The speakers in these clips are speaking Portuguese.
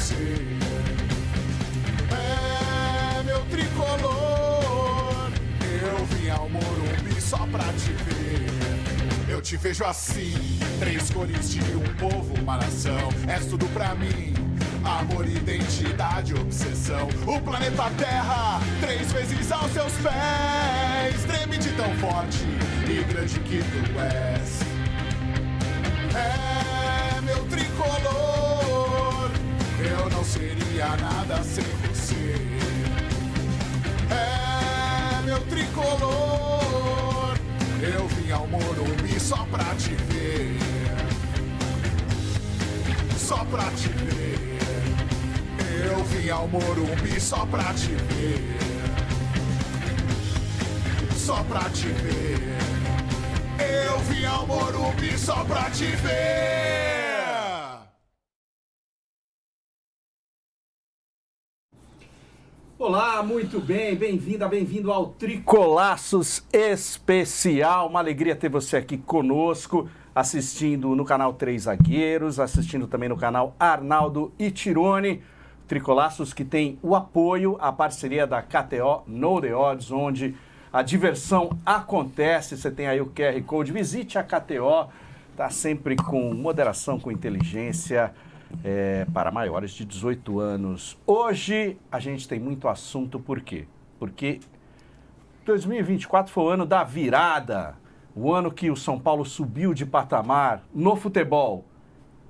você. É meu tricolor, eu vim ao Morumbi só pra te ver. Eu te vejo assim, 3 cores de um povo, uma nação. És tudo pra mim, amor, identidade, obsessão. O planeta Terra, 3 vezes aos seus pés. Treme de tão forte e grande que tu és. É meu tricolor, eu não seria nada sem você. É meu tricolor, eu vim ao Morumbi só pra te ver. Só pra te ver. Eu vim ao Morumbi só pra te ver. Só pra te ver. Eu vim ao Morumbi só pra te ver. Olá, muito bem, bem-vinda, bem-vindo ao Tricolaços Especial. Uma alegria ter você aqui conosco, assistindo no canal Três Zagueiros, assistindo também no canal Arnaldo e Tirone. Tricolaços que tem o apoio, a parceria da KTO No The Odds, onde a diversão acontece. Você tem aí o QR Code, visite a KTO, tá sempre com moderação, com inteligência, para maiores de 18 anos. Hoje a gente tem muito assunto, por quê? Porque 2024 foi o ano da virada, o ano que o São Paulo subiu de patamar no futebol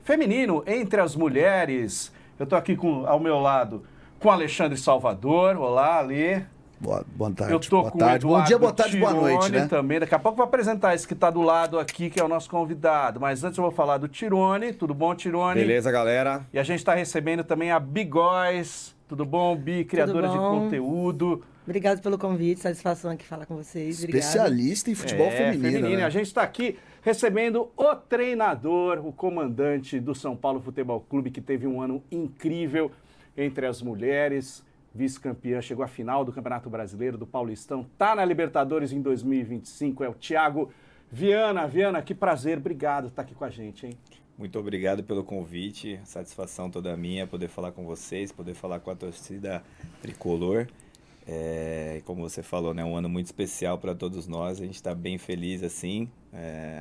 feminino, entre as mulheres. Eu estou aqui ao meu lado com Alexandre Salvador. Olá, Ale. Boa tarde. Eu tô boa com tarde. o Eduardo Bom dia, boa tarde, boa noite, Tirone né? também. Daqui a pouco eu vou apresentar esse que está do lado aqui, que é o nosso convidado. Mas antes eu vou falar do Tirone. Tudo bom, Tirone? Beleza, galera. E a gente está recebendo também a Bigóis. Tudo bom, Bi? Criadora de conteúdo. Obrigado pelo convite, satisfação aqui falar com vocês. Especialista em futebol feminino. Né? A gente está aqui recebendo o treinador, o comandante do São Paulo Futebol Clube, que teve um ano incrível entre as mulheres. Vice-campeã, chegou à final do Campeonato Brasileiro, do Paulistão, tá na Libertadores em 2025, é o Thiago Viana. Viana, que prazer, obrigado por estar aqui com a gente, hein? Muito obrigado pelo convite, satisfação toda minha poder falar com vocês, poder falar com a torcida tricolor. Como você falou, né, um ano muito especial para todos nós, a gente está bem feliz assim,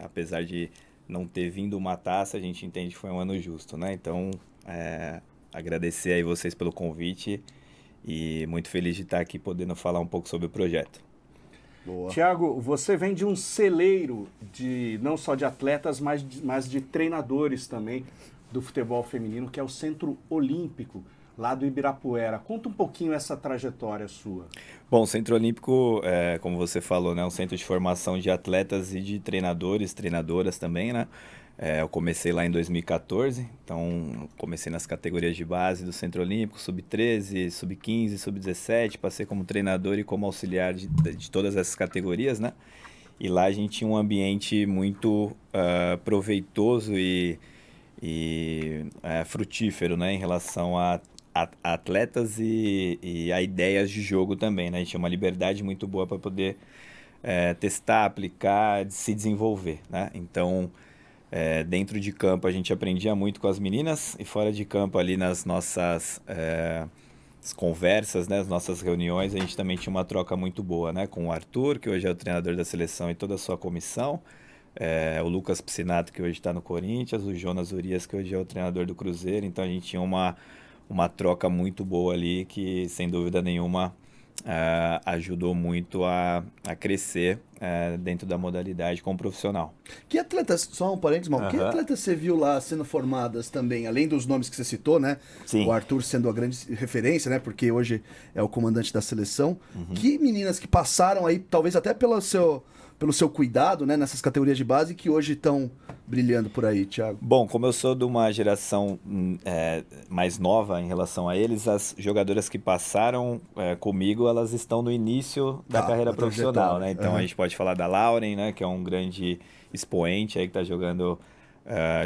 apesar de não ter vindo uma taça, a gente entende que foi um ano justo, né? Então, agradecer aí vocês pelo convite. E muito feliz de estar aqui podendo falar um pouco sobre o projeto. Boa. Tiago, você vem de um celeiro não só de atletas, mas de treinadores também do futebol feminino, que é o Centro Olímpico, lá do Ibirapuera. Conta um pouquinho essa trajetória sua. Bom, o Centro Olímpico, como você falou, né, é um centro de formação de atletas e de treinadores, treinadoras também, né? Eu comecei lá em 2014, então comecei nas categorias de base do Centro Olímpico, Sub-13, Sub-15, Sub-17, passei como treinador e como auxiliar de todas essas categorias, né? E lá a gente tinha um ambiente muito proveitoso e frutífero, né? Em relação a atletas e a ideias de jogo também, né? A gente tinha uma liberdade muito boa para poder testar, aplicar, se desenvolver, né? Então, dentro de campo a gente aprendia muito com as meninas e fora de campo ali nas nossas as conversas, né, as nossas reuniões, a gente também tinha uma troca muito boa, né, com o Arthur, que hoje é o treinador da seleção e toda a sua comissão, o Lucas Piscinato, que hoje está no Corinthians, o Jonas Urias, que hoje é o treinador do Cruzeiro. Então a gente tinha uma troca muito boa ali que, sem dúvida nenhuma, ajudou muito a crescer dentro da modalidade como profissional. Que atletas, só um parênteses, mal, que atletas você viu lá sendo formadas também, além dos nomes que você citou, né? Sim. O Arthur sendo a grande referência, né? Porque hoje é o comandante da seleção. Que meninas que passaram aí, talvez até pelo seu cuidado, né? Nessas categorias de base, que hoje estão brilhando por aí, Thiago? Bom, como eu sou de uma geração mais nova em relação a eles, as jogadoras que passaram comigo, elas estão no início da carreira profissional, né? Então a gente pode falar da Lauren, né? Que é um grande expoente aí que está jogando,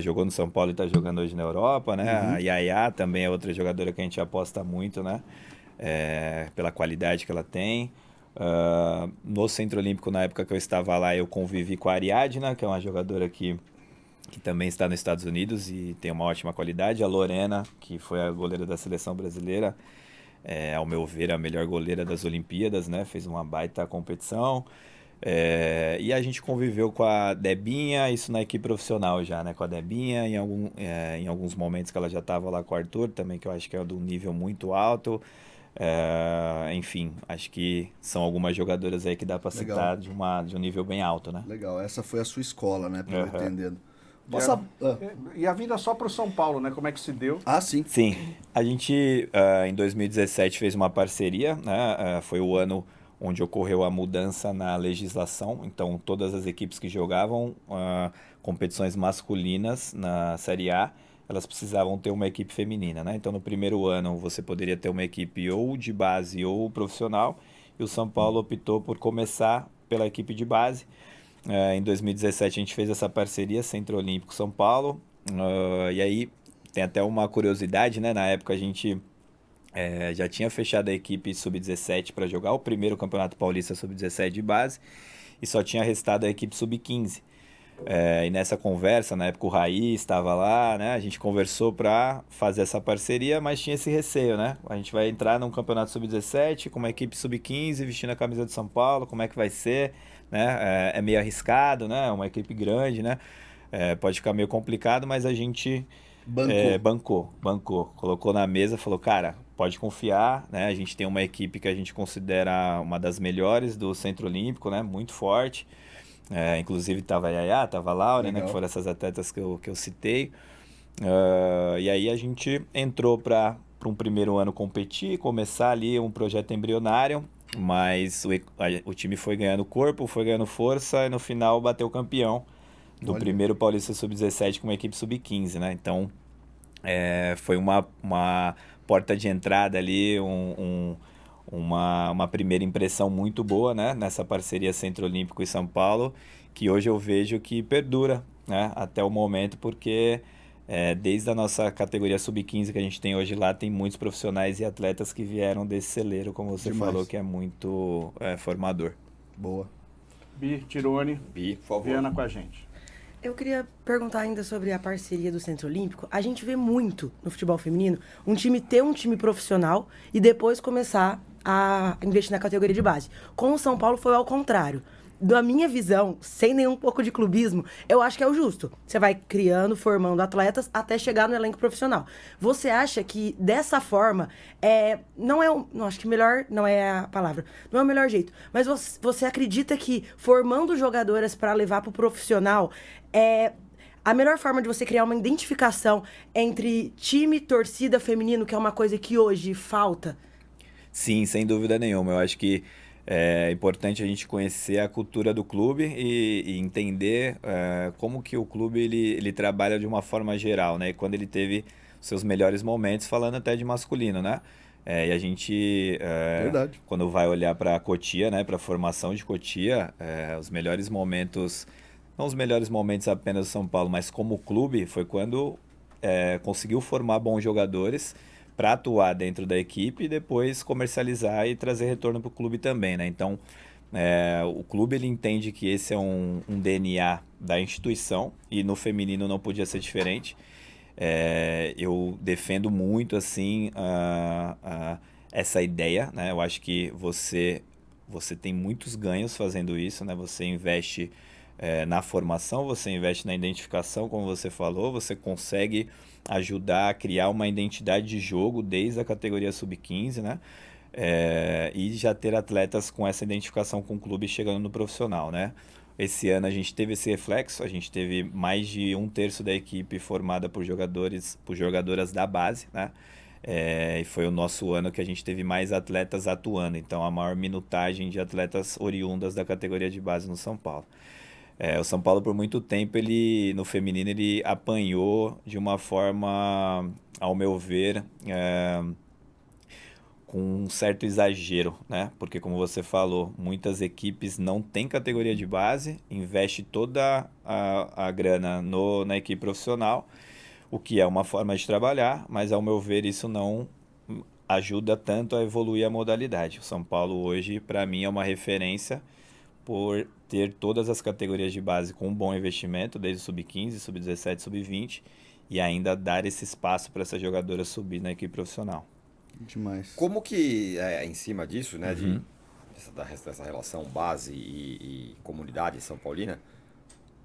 jogou no São Paulo e está jogando hoje na Europa, né? A Yaya também é outra jogadora que a gente aposta muito, né? Pela qualidade que ela tem. No Centro Olímpico, na época que eu estava lá, eu convivi com a Ariadna, que é uma jogadora que que também está nos Estados Unidos e tem uma ótima qualidade. A Lorena, que foi a goleira da seleção brasileira, ao meu ver, a melhor goleira das Olimpíadas, né? Fez uma baita competição. E a gente conviveu com a Debinha, isso na equipe profissional já, né? Com a Debinha, em alguns momentos que ela já estava lá com o Arthur, também, que eu acho que é de um nível muito alto. Enfim, acho que são algumas jogadoras aí que dá para citar de um nível bem alto, né? Legal, essa foi a sua escola, né? Pelo entendendo. E a vinda só para o São Paulo, né? Como é que se deu? Sim. Sim, a gente em 2017 fez uma parceria, né? Foi o ano onde ocorreu a mudança na legislação, então todas as equipes que jogavam competições masculinas na Série A, elas precisavam ter uma equipe feminina, né? Então no primeiro ano você poderia ter uma equipe ou de base ou profissional, e o São Paulo optou por começar pela equipe de base. Em 2017 a gente fez essa parceria Centro Olímpico São Paulo, e aí tem até uma curiosidade, né? Na época a gente já tinha fechado a equipe Sub-17 para jogar o primeiro Campeonato Paulista Sub-17 de base, e só tinha restado a equipe Sub-15. E nessa conversa, na época o Raí estava lá, né? A gente conversou para fazer essa parceria, mas tinha esse receio, né? A gente vai entrar num Campeonato Sub-17 com uma equipe Sub-15 vestindo a camisa de São Paulo, como é que vai ser? Né? É meio arriscado, né? Uma equipe grande, né? Pode ficar meio complicado, mas a gente bancou. Colocou na mesa, falou, cara, pode confiar, né? A gente tem uma equipe que a gente considera uma das melhores do Centro Olímpico, né? Muito forte. Inclusive estava a Yaya, estava a Laura, né? Que foram essas atletas que eu citei. E aí a gente entrou para um primeiro ano competir, começar ali um projeto embrionário, mas o time foi ganhando corpo, foi ganhando força, e no final bateu campeão do primeiro Paulista Sub-17 com uma equipe Sub-15, né? Então, foi uma porta de entrada ali, uma primeira impressão muito boa, né? Nessa parceria Centro Olímpico e São Paulo, que hoje eu vejo que perdura, né? Até o momento, porque desde a nossa categoria Sub-15 que a gente tem hoje lá, tem muitos profissionais e atletas que vieram desse celeiro, como você falou, que é muito formador. Boa. Bi, Tirone, por favor. Viana com a gente. Eu queria perguntar ainda sobre a parceria do Centro Olímpico. A gente vê muito no futebol feminino um time ter um time profissional e depois começar a investir na categoria de base. Com o São Paulo foi ao contrário. Da minha visão, sem nenhum pouco de clubismo, eu acho que é o justo. Você vai criando, formando atletas até chegar no elenco profissional. Você acha que dessa forma não acho que melhor não é a palavra, não é o melhor jeito, mas você acredita que formando jogadoras para levar para o profissional a melhor forma de você criar uma identificação entre time e torcida feminino, que é uma coisa que hoje falta? Sim, sem dúvida nenhuma. Eu acho que é importante a gente conhecer a cultura do clube e entender como que o clube ele trabalha de uma forma geral, né? E quando ele teve seus melhores momentos, falando até de masculino, né? E a gente, quando vai olhar para a Cotia, né? Para a formação de Cotia, os melhores momentos, não os melhores momentos apenas do São Paulo, mas como clube, foi quando conseguiu formar bons jogadores para atuar dentro da equipe e depois comercializar e trazer retorno para o clube também, né? Então, o clube ele entende que esse é um DNA da instituição e no feminino não podia ser diferente. Eu defendo muito assim essa ideia, né? Eu acho que você tem muitos ganhos fazendo isso, né? Você investe na formação, você investe na identificação, como você falou, você consegue ajudar a criar uma identidade de jogo desde a categoria Sub-15, né? E já ter atletas com essa identificação com o clube chegando no profissional, né? Esse ano a gente teve esse reflexo, a gente teve mais de 1/3 da equipe formada por jogadoras da base, né? E foi o nosso ano que a gente teve mais atletas atuando, então a maior minutagem de atletas oriundas da categoria de base no São Paulo. O São Paulo, por muito tempo, no feminino, ele apanhou de uma forma, ao meu ver, com um certo exagero, né? Porque, como você falou, muitas equipes não têm categoria de base, investe toda a grana na equipe profissional, o que é uma forma de trabalhar, mas, ao meu ver, isso não ajuda tanto a evoluir a modalidade. O São Paulo, hoje, para mim, é uma referência por ter todas as categorias de base com um bom investimento, desde o sub-15, sub-17, sub-20, e ainda dar esse espaço para essas jogadoras subir na equipe profissional. Demais. Como que, em cima disso, né, dessa relação base e comunidade São Paulina,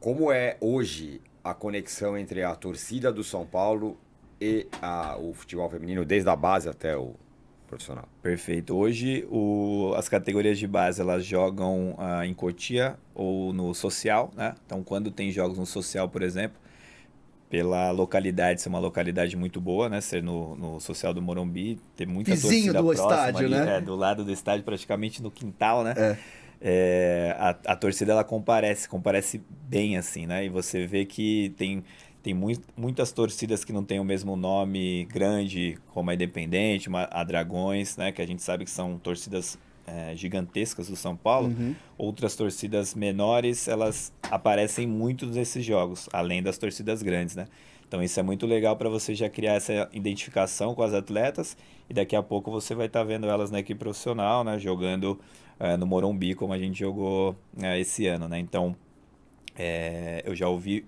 como é hoje a conexão entre a torcida do São Paulo e o futebol feminino, desde a base até o profissional? Perfeito. Hoje as categorias de base elas jogam em Cotia ou no social, né? Então quando tem jogos no social, por exemplo, pela localidade ser uma localidade muito boa, né? Ser no social do Morumbi, ter muita Vizinho torcida do próxima estádio, ali, né? do lado do estádio, praticamente no quintal, né? A torcida ela comparece bem assim, né? E você vê que tem muitas torcidas que não têm o mesmo nome grande, como a Independente, a Dragões, né? Que a gente sabe que são torcidas gigantescas do São Paulo. Outras torcidas menores, elas aparecem muito nesses jogos, além das torcidas grandes, né? Então isso é muito legal para você já criar essa identificação com as atletas e daqui a pouco você vai estar vendo elas na equipe profissional, né? Jogando no Morumbi, como a gente jogou esse ano, né? Então eu já ouvi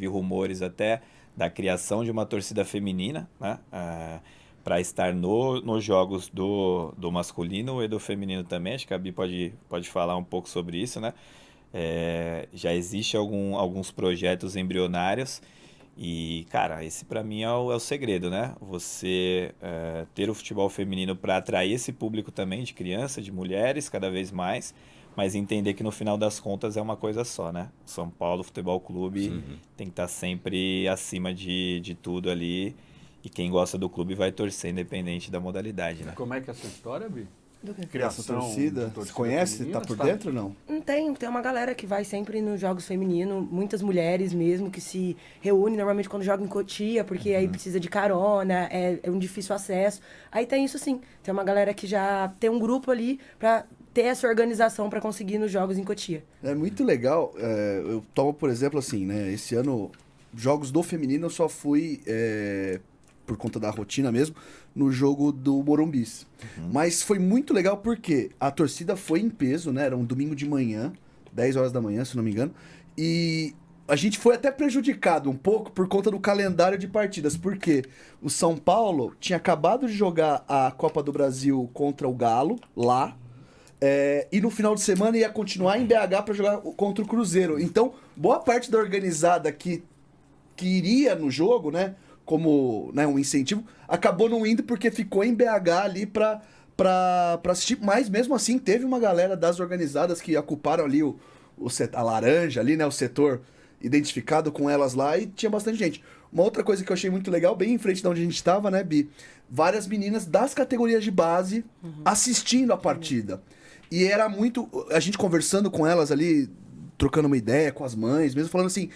rumores até da criação de uma torcida feminina, né? Para estar nos jogos do masculino e do feminino também. Acho que a Bi pode falar um pouco sobre isso, né? Já existe alguns projetos embrionários e, cara, esse para mim é o segredo, né? Você ter o futebol feminino para atrair esse público também de criança, de mulheres, cada vez mais, mas entender que no final das contas é uma coisa só, né? São Paulo Futebol Clube tem que estar sempre acima de tudo ali. E quem gosta do clube vai torcer, independente da modalidade, né? Como é que é essa história, Bi? Do quê? Essa torcida, você conhece? feminina, Tá por dentro ou não? Tem uma galera que vai sempre nos jogos femininos, muitas mulheres mesmo, que se reúnem normalmente quando jogam em Cotia, porque aí precisa de carona, é um difícil acesso. Aí tem isso sim, tem uma galera que já tem um grupo ali pra ter essa organização pra conseguir ir nos jogos em Cotia. É muito legal. Eu tomo, por exemplo, assim, né? Esse ano, jogos do feminino eu só fui, por conta da rotina mesmo, no jogo do Morumbis. Mas foi muito legal porque a torcida foi em peso, né? Era um domingo de manhã, 10 horas da manhã, se não me engano. E a gente foi até prejudicado um pouco por conta do calendário de partidas, porque o São Paulo tinha acabado de jogar a Copa do Brasil contra o Galo, lá. E no final de semana ia continuar em BH para jogar contra o Cruzeiro. Então, boa parte da organizada que iria no jogo, né, como, né, um incentivo, acabou não indo porque ficou em BH ali pra assistir. Mas mesmo assim, teve uma galera das organizadas que ocuparam ali a laranja ali, né, o setor identificado com elas lá, e tinha bastante gente. Uma outra coisa que eu achei muito legal, bem em frente de onde a gente estava, né, Bi? Várias meninas das categorias de base assistindo a partida. E era muito... A gente conversando com elas ali, trocando uma ideia com as mães, mesmo falando assim,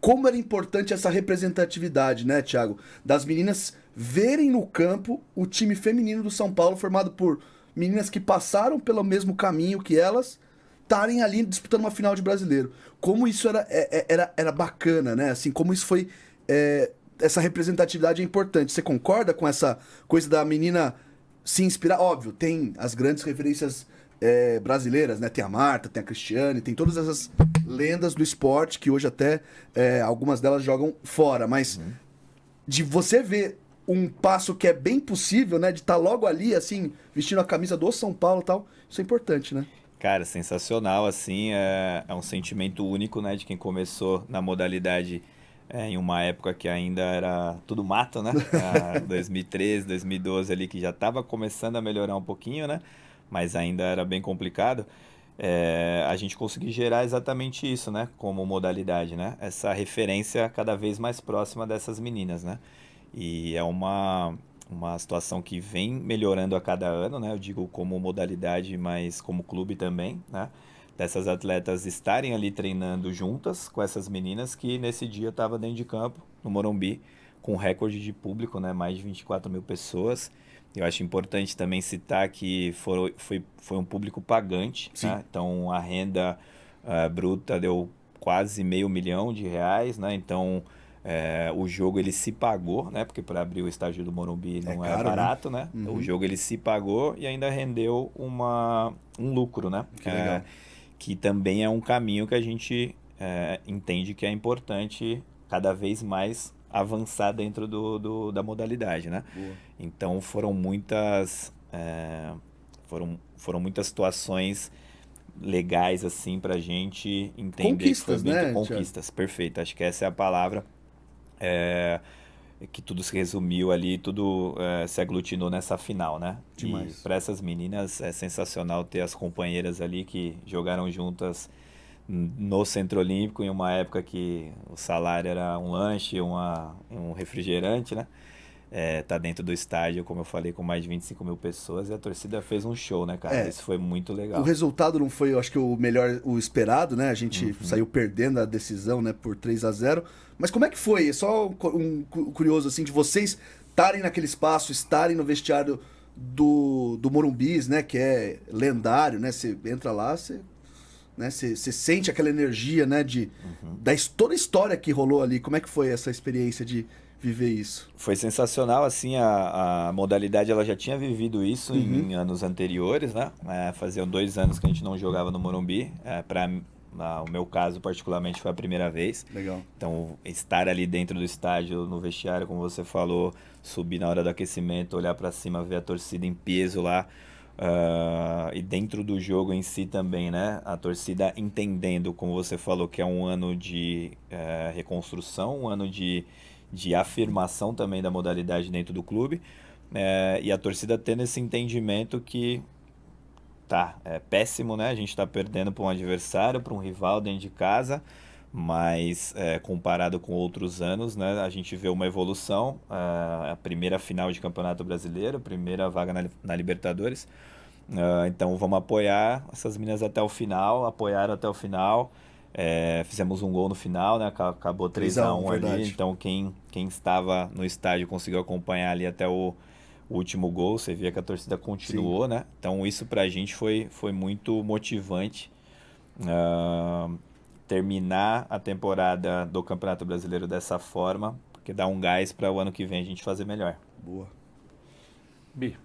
como era importante essa representatividade, né, Thiago? Das meninas verem no campo o time feminino do São Paulo, formado por meninas que passaram pelo mesmo caminho que elas, estarem ali disputando uma final de brasileiro. Como isso era bacana, né? Assim, como isso foi... essa representatividade é importante. Você concorda com essa coisa da menina se inspirar? Óbvio, tem as grandes referências brasileiras, né? Tem a Marta, tem a Cristiane, tem todas essas lendas do esporte que hoje até algumas delas jogam fora, mas de você ver um passo que é bem possível, né? De estar logo ali, assim, vestindo a camisa do São Paulo e tal, isso é importante, né? Cara, sensacional, assim, é um sentimento único, né? De quem começou na modalidade em uma época que ainda era tudo mato, né? 2013, 2012 ali, que já estava começando a melhorar um pouquinho, né? Mas ainda era bem complicado. A gente conseguir gerar exatamente isso, né? Como modalidade, né? Essa referência cada vez mais próxima dessas meninas, né? E é uma situação que vem melhorando a cada ano, né? Eu digo como modalidade, mas como clube também, né? Dessas atletas estarem ali treinando juntas com essas meninas que nesse dia estava dentro de campo, no Morumbi, com recorde de público, né? Mais de 24 mil pessoas. Eu acho importante também citar que foi um público pagante, né? Então a renda bruta deu quase R$500 mil, né? Então o jogo ele se pagou, né? Porque para abrir o estádio do Morumbi não é barato, né? O jogo ele se pagou e ainda rendeu um lucro, né? Que legal. que também é um caminho que a gente entende que é importante cada vez mais avançar dentro da modalidade, né? Boa. Então foram muitas situações legais assim pra gente entender Conquistas, que foi né, conquistas, perfeito, acho que essa é a palavra, que tudo se resumiu ali, tudo se aglutinou nessa final, né? Demais. E para essas meninas é sensacional ter as companheiras ali que jogaram juntas no Centro Olímpico, em uma época que o salário era um lanche, um refrigerante, né? Tá dentro do estádio, como eu falei, com mais de 25 mil pessoas, e a torcida fez um show, né, cara? Isso foi muito O legal. resultado não foi, eu acho que o melhor, o esperado, né? A gente saiu perdendo a decisão, né, por 3-0. Mas como é que foi? É só um curioso, assim, de vocês estarem naquele espaço, estarem no vestiário do Morumbis, né? Que é lendário, né? Você entra lá, você sente aquela energia, né? Toda a história que rolou ali. Como é que foi essa experiência de viver isso? Foi sensacional, assim, a modalidade ela já tinha vivido isso em anos anteriores, né? Faziam 2 anos que a gente não jogava no Morumbi. O meu caso, particularmente, foi a primeira vez. Legal. Então, estar ali dentro do estádio, no vestiário, como você falou, subir na hora do aquecimento, olhar para cima, ver a torcida em peso lá. E dentro do jogo em si também, né? A torcida entendendo, como você falou, que é um ano de reconstrução, um ano de afirmação também da modalidade dentro do clube, e a torcida tendo esse entendimento que é péssimo, né? A gente está perdendo para um adversário, para um rival dentro de casa, mas comparado com outros anos, né? A gente vê uma evolução, a primeira final de Campeonato Brasileiro, a primeira vaga na Libertadores. Então vamos apoiar essas meninas até o final, apoiaram até o final. Fizemos um gol no final, né? Acabou 3-1 ali. Então quem estava no estádio conseguiu acompanhar ali até o último gol. Você via que a torcida continuou, né? Então isso pra gente foi muito motivante. Terminar a temporada do Campeonato Brasileiro dessa forma, porque dá um gás para o ano que vem a gente fazer melhor. Boa. Bi.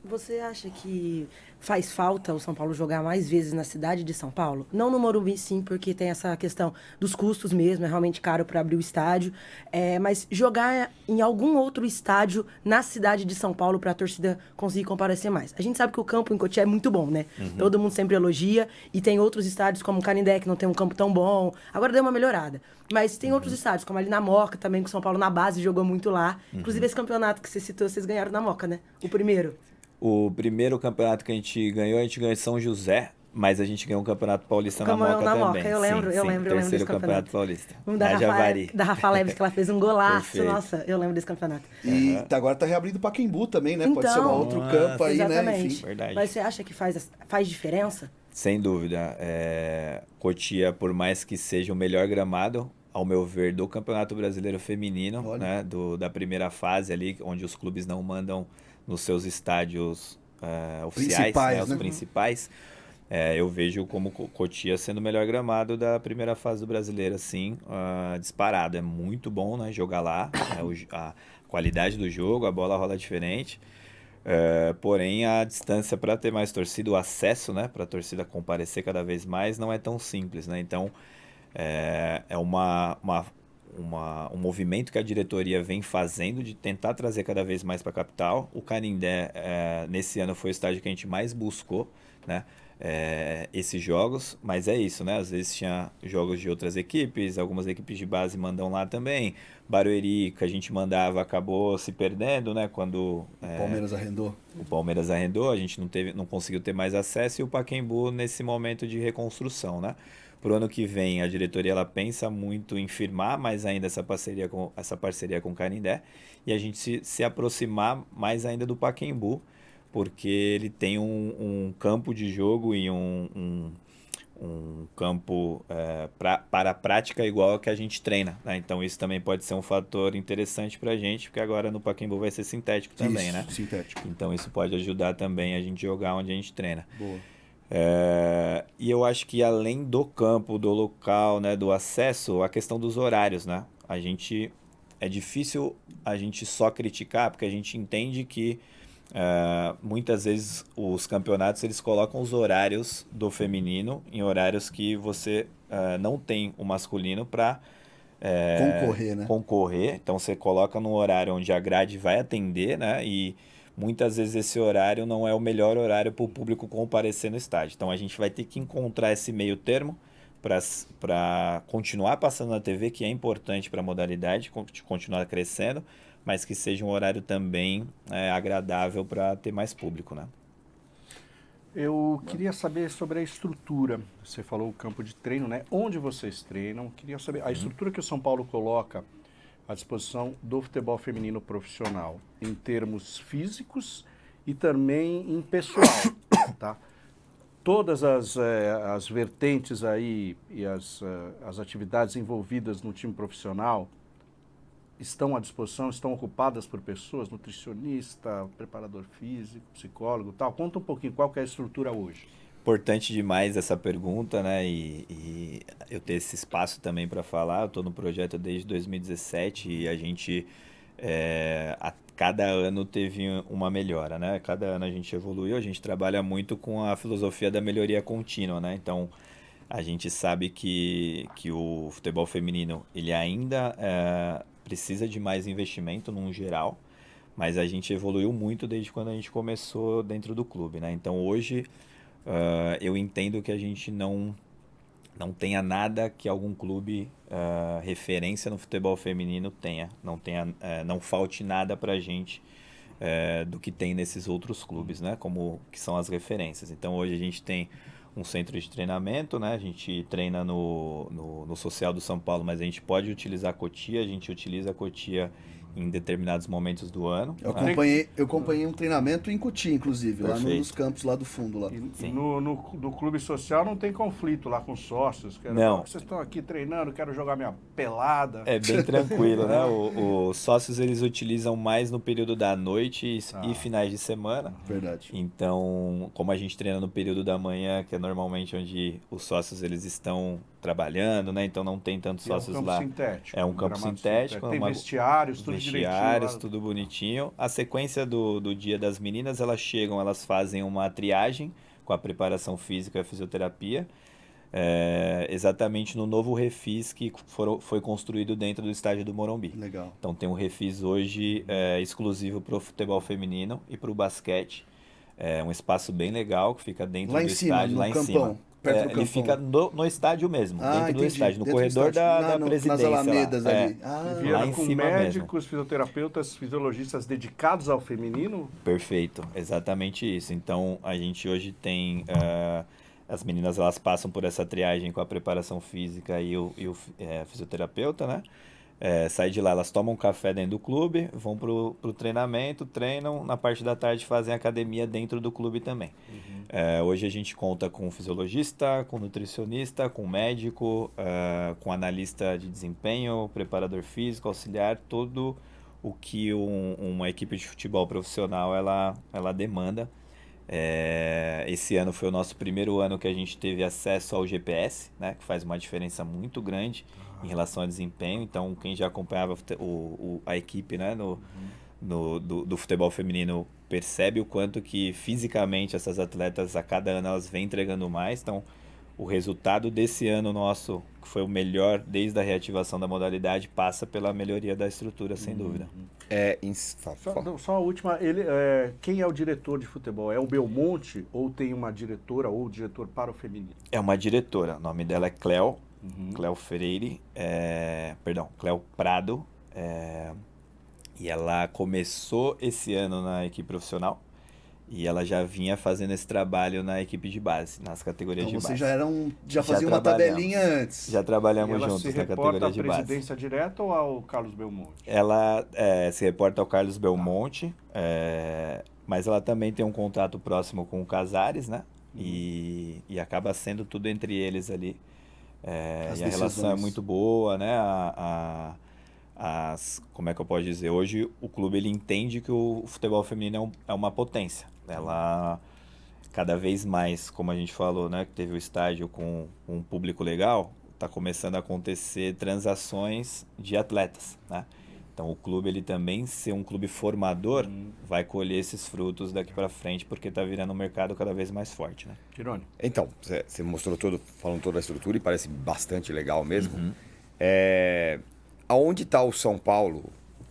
Você acha que faz falta o São Paulo jogar mais vezes na cidade de São Paulo? Não no Morumbi, sim, porque tem essa questão dos custos mesmo, é realmente caro para abrir o estádio. Mas jogar em algum outro estádio na cidade de São Paulo para a torcida conseguir comparecer mais. A gente sabe que o campo em Cotia é muito bom, né? Todo mundo sempre elogia. E tem outros estádios como o Canindé, que não tem um campo tão bom. Agora deu uma melhorada. Mas tem outros estádios, como ali na Moca também, que o São Paulo na base jogou muito lá. Inclusive esse campeonato que você citou, vocês ganharam na Moca, né? O primeiro. O primeiro campeonato que a gente ganhou em São José, mas a gente ganhou um campeonato paulista na Moca também. Eu lembro Terceiro campeonato paulista. Da Javari. Da Rafa Leves, que ela fez um golaço. Perfeito. Nossa, eu lembro desse campeonato. E agora tá reabrindo o Pacaembu também, né? Pode ser um outro campo aí, exatamente. né? Enfim. Verdade. Mas você acha que faz diferença? Sem dúvida. Cotia, por mais que seja o melhor gramado, ao meu ver, do Campeonato Brasileiro Feminino, né? Da primeira fase ali, onde os clubes não mandam nos seus estádios oficiais, né? Os principais. Eu vejo como Cotia sendo o melhor gramado da primeira fase do Brasileiro, assim, disparado. É muito bom, né, jogar lá, a qualidade do jogo, a bola rola diferente. Porém, a distância para ter mais torcida, o acesso, né, para a torcida comparecer cada vez mais, não é tão simples, né? Então, um movimento que a diretoria vem fazendo de tentar trazer cada vez mais para a capital. O Canindé, nesse ano, foi o estádio que a gente mais buscou, né? Esses jogos, mas é isso, né? Às vezes tinha jogos de outras equipes, algumas equipes de base mandam lá também. Barueri, que a gente mandava, acabou se perdendo, né? Quando o Palmeiras arrendou, a gente não conseguiu ter mais acesso, e o Pacaembu nesse momento de reconstrução, né? Para o ano que vem, a diretoria ela pensa muito em firmar mais ainda essa parceria com o Canindé, e a gente se aproximar mais ainda do Pacaembu, porque ele tem um campo de jogo e um campo para a prática igual ao que a gente treina, né? Então isso também pode ser um fator interessante para a gente, porque agora no Pacaembu vai ser sintético também, né? Sintético. Então isso pode ajudar também a gente jogar onde a gente treina. Boa. E eu acho que além do campo, do local, né, do acesso, a questão dos horários, né? É difícil a gente só criticar, porque a gente entende que muitas vezes os campeonatos eles colocam os horários do feminino em horários que você não tem o masculino para Concorrer, né? concorrer. Então você coloca num horário onde a grade vai atender, né? E muitas vezes esse horário não é o melhor horário para o público comparecer no estádio. Então a gente vai ter que encontrar esse meio termo para continuar passando na TV, que é importante para a modalidade, continuar crescendo, mas que seja um horário também agradável para ter mais público, né? Eu queria saber sobre a estrutura. Você falou o campo de treino, né? Onde vocês treinam? Queria saber a estrutura que o São Paulo coloca à disposição do futebol feminino profissional, em termos físicos e também em pessoal, tá? Todas as vertentes aí e as atividades envolvidas no time profissional estão à disposição, estão ocupadas por pessoas, nutricionista, preparador físico, psicólogo, tal. Conta um pouquinho qual que é a estrutura hoje. Importante demais essa pergunta, né? E eu ter esse espaço também para falar. Eu estou no projeto desde 2017 e a gente a cada ano teve uma melhora, né? Cada ano a gente evoluiu. A gente trabalha muito com a filosofia da melhoria contínua, né? Então a gente sabe que o futebol feminino ele ainda precisa de mais investimento num geral, mas a gente evoluiu muito desde quando a gente começou dentro do clube, né? Então hoje eu entendo que a gente não tenha nada que algum clube referência no futebol feminino tenha. Não falte nada pra gente do que tem nesses outros clubes, né? Como que são as referências. Então hoje a gente tem um centro de treinamento, né? A gente treina no Social do São Paulo, mas a gente pode utilizar a Cotia, a gente utiliza a Cotia em determinados momentos do ano. Eu acompanhei um treinamento em Cotia, inclusive, lá nos campos lá do fundo. Lá. E no clube social não tem conflito lá com sócios? Não. Vocês estão aqui treinando, quero jogar minha pelada. É bem tranquilo, né? Os sócios eles utilizam mais no período da noite e finais de semana. Verdade. Então, como a gente treina no período da manhã, que é normalmente onde os sócios eles estão trabalhando, né? Então não tem tantos sócios lá. É um campo sintético. É um campo sintético. Tem vestiários, tudo direitinho. Tudo bonitinho. A sequência do dia das meninas, elas chegam, elas fazem uma triagem com a preparação física e a fisioterapia, exatamente no novo refis que foi construído dentro do estádio do Morumbi. Legal. Então tem um refis hoje exclusivo para o futebol feminino e para o basquete. É um espaço bem legal que fica dentro do estádio, lá em cima. Ele fica no estádio mesmo, dentro do estádio, no corredor da presidência. Nas alamedas ali. Lá em com cima médicos, mesmo. fisioterapeutas, fisiologistas dedicados ao feminino? Perfeito, exatamente isso. Então a gente hoje tem as meninas, elas passam por essa triagem com a preparação física e o fisioterapeuta, né? Sai de lá, elas tomam café dentro do clube, vão pro treinamento, treinam, na parte da tarde fazem academia dentro do clube também. Hoje a gente conta com fisiologista, com nutricionista, com médico, com analista de desempenho, preparador físico, auxiliar, tudo o que uma equipe de futebol profissional ela demanda. Esse ano foi o nosso primeiro ano que a gente teve acesso ao GPS, né, que faz uma diferença muito grande em relação ao desempenho. Então, quem já acompanhava a equipe, né, do futebol feminino percebe o quanto que fisicamente essas atletas a cada ano elas vêm entregando mais. Então, o resultado desse ano nosso, que foi o melhor desde a reativação da modalidade, passa pela melhoria da estrutura, sem dúvida. Só a última, quem é o diretor de futebol? É o Belmonte ou tem uma diretora ou diretor para o feminino? É uma diretora, o nome dela é Cléo Freire, Cléo Prado, e ela começou esse ano na equipe profissional e ela já vinha fazendo esse trabalho na equipe de base, nas categorias de base. Vocês já faziam uma tabelinha antes. Já trabalhamos juntos na categoria de base. Ela se reporta à presidência direta ou ao Carlos Belmonte? Ela se reporta ao Carlos Belmonte, mas ela também tem um contato próximo com o Casares, né? E acaba sendo tudo entre eles ali. E a relação é muito boa, né? Como é que eu posso dizer? Hoje o clube ele entende que o futebol feminino é uma potência. Ela, cada vez mais, como a gente falou, né? Que teve o estádio com um público legal, está começando a acontecer transações de atletas, né? Então o clube, ele também ser um clube formador, vai colher esses frutos daqui para frente, porque está virando um mercado cada vez mais forte, né? Tirone. Então, você mostrou falando toda a estrutura e parece bastante legal mesmo. Aonde está o São Paulo,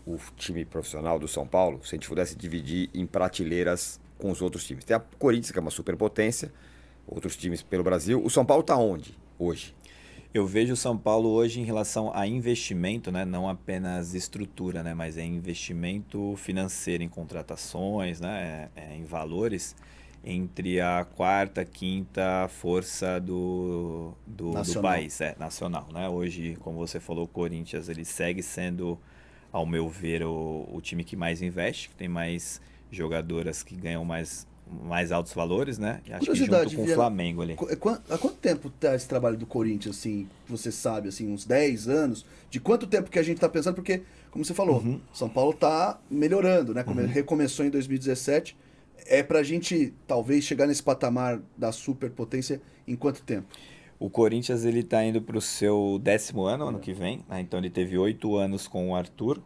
o time profissional do São Paulo, se a gente pudesse dividir em prateleiras com os outros times? Tem a Corinthians, que é uma superpotência, outros times pelo Brasil. O São Paulo está onde hoje? Eu vejo o São Paulo hoje em relação a investimento, né? Não apenas estrutura, né? Mas é investimento financeiro em contratações, né? Em valores, entre a quarta, quinta força do país, nacional, né? Hoje, como você falou, o Corinthians, ele segue sendo, ao meu ver, o time que mais investe, que tem mais jogadoras que ganham mais altos valores, né? E acho que junto com o Flamengo ali. Há quanto tempo tá esse trabalho do Corinthians, assim, você sabe, assim, uns 10 anos? De quanto tempo que a gente tá pensando? Porque, como você falou, São Paulo tá melhorando, né? Recomeçou em 2017. É pra gente, talvez, chegar nesse patamar da superpotência em quanto tempo? O Corinthians, ele tá indo pro seu 10º ano que vem, né? Então ele teve 8 anos com o Arthur,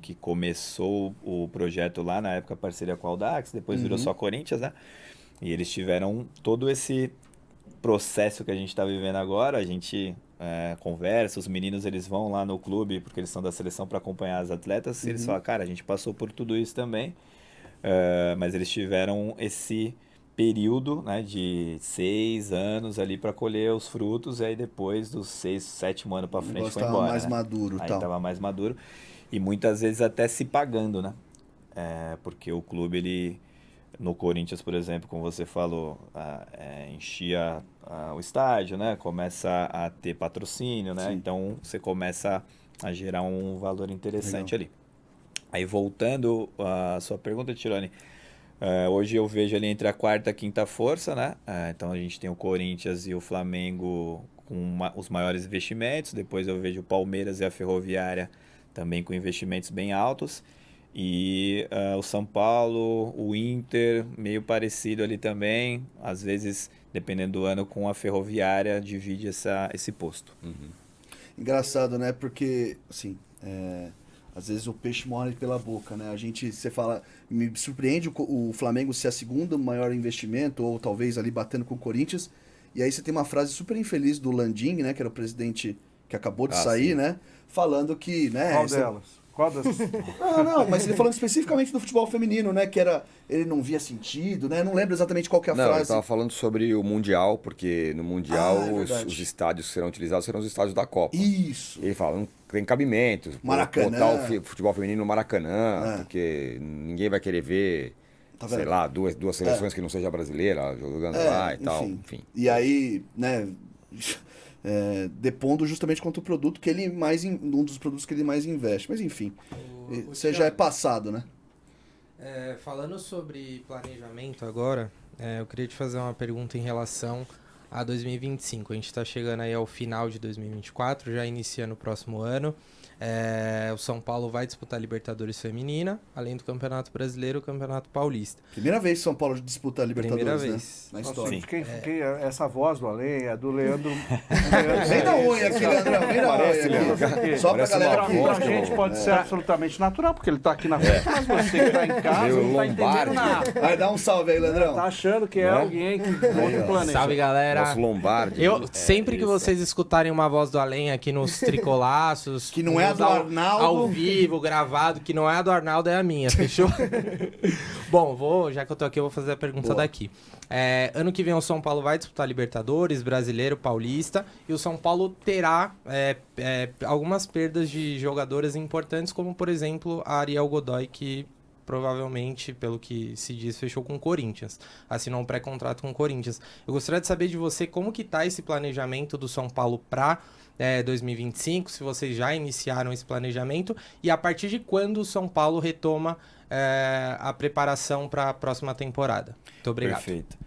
que começou o projeto lá, na época parceria com o Audax, depois virou só Corinthians, né? E eles tiveram todo esse processo que a gente está vivendo agora, a gente conversa, os meninos, eles vão lá no clube, porque eles são da seleção, para acompanhar as atletas, e eles falam, cara, a gente passou por tudo isso também, mas eles tiveram esse período, né, de 6 anos ali para colher os frutos, e aí depois dos 6, 7 anos para frente foi embora. Mais maduro, aí tal. Tava mais maduro e muitas vezes até se pagando, né? Porque o clube, ele, no Corinthians, por exemplo, como você falou, enchia o estádio, né? Começa a ter patrocínio, né? Sim. Então você começa a gerar um valor interessante ali. Aí voltando à sua pergunta, Tirone, hoje eu vejo ali entre a quarta e a quinta força, né? Então a gente tem o Corinthians e o Flamengo com os maiores investimentos. Depois eu vejo o Palmeiras e a Ferroviária também com investimentos bem altos. E o São Paulo, o Inter, meio parecido ali também. Às vezes, dependendo do ano, com a Ferroviária, divide esse posto. Engraçado, né? Porque, assim, às vezes o peixe morre pela boca, né? Você fala, me surpreende o Flamengo ser a segunda maior investimento, ou talvez ali batendo com o Corinthians, e aí você tem uma frase super infeliz do Landim, né? Que era o presidente que acabou de sair, sim. né? Falando que, né? Qual delas? Qual das... Não, mas ele falando especificamente do futebol feminino, né? Que ele não via sentido, né? Não lembro exatamente qual que é a Não, eu frase. estava falando sobre o Mundial, porque no Mundial verdade. os estádios que serão utilizados serão os estádios da Copa. Isso. E ele fala, não tem cabimento. Maracanã. Botar o futebol feminino no Maracanã, porque ninguém vai querer ver, Tá sei vendo? lá, duas seleções que não seja brasileira jogando lá e tal. Enfim. E aí, né, depondo justamente contra o produto que ele um dos produtos que ele mais investe. Mas enfim, você já é passado, né? Falando sobre planejamento agora, eu queria te fazer uma pergunta em relação a 2025. A gente está chegando aí ao final de 2024, já inicia no próximo ano. O São Paulo vai disputar a Libertadores Feminina, além do Campeonato Brasileiro e o Campeonato Paulista. Primeira vez que São Paulo disputa a Libertadores, Primeira né? vez. Na Nossa, história. essa voz do Além é do Leandro. Vem da unha aqui, Leandrão. Vem da unha aqui. Só pra Parece galera uma aqui. voz, Pra gente pode ser absolutamente natural, porque ele tá aqui na frente, mas você que tá em casa Meio não tá entendendo Lombardi. nada. Vai dar um salve aí, Leandrão. Tá achando que é alguém que outro planeta. Salve, galera! Nosso Lombardi. Sempre que vocês escutarem uma voz do além aqui nos tricolaços, Que não é a do Arnaldo. ao vivo, gravado, que não é a do Arnaldo, é a minha, fechou? Bom, já que eu tô aqui, eu vou fazer a pergunta daqui. Ano que vem o São Paulo vai disputar Libertadores, Brasileiro, Paulista, e o São Paulo terá algumas perdas de jogadoras importantes, como por exemplo a Ariel Godoy, que provavelmente, pelo que se diz, fechou com o Corinthians. Assinou um pré-contrato com o Corinthians. Eu gostaria de saber de você como que tá esse planejamento do São Paulo para 2025, se vocês já iniciaram esse planejamento, e a partir de quando o São Paulo retoma a preparação para a próxima temporada. Muito obrigado. Perfeito.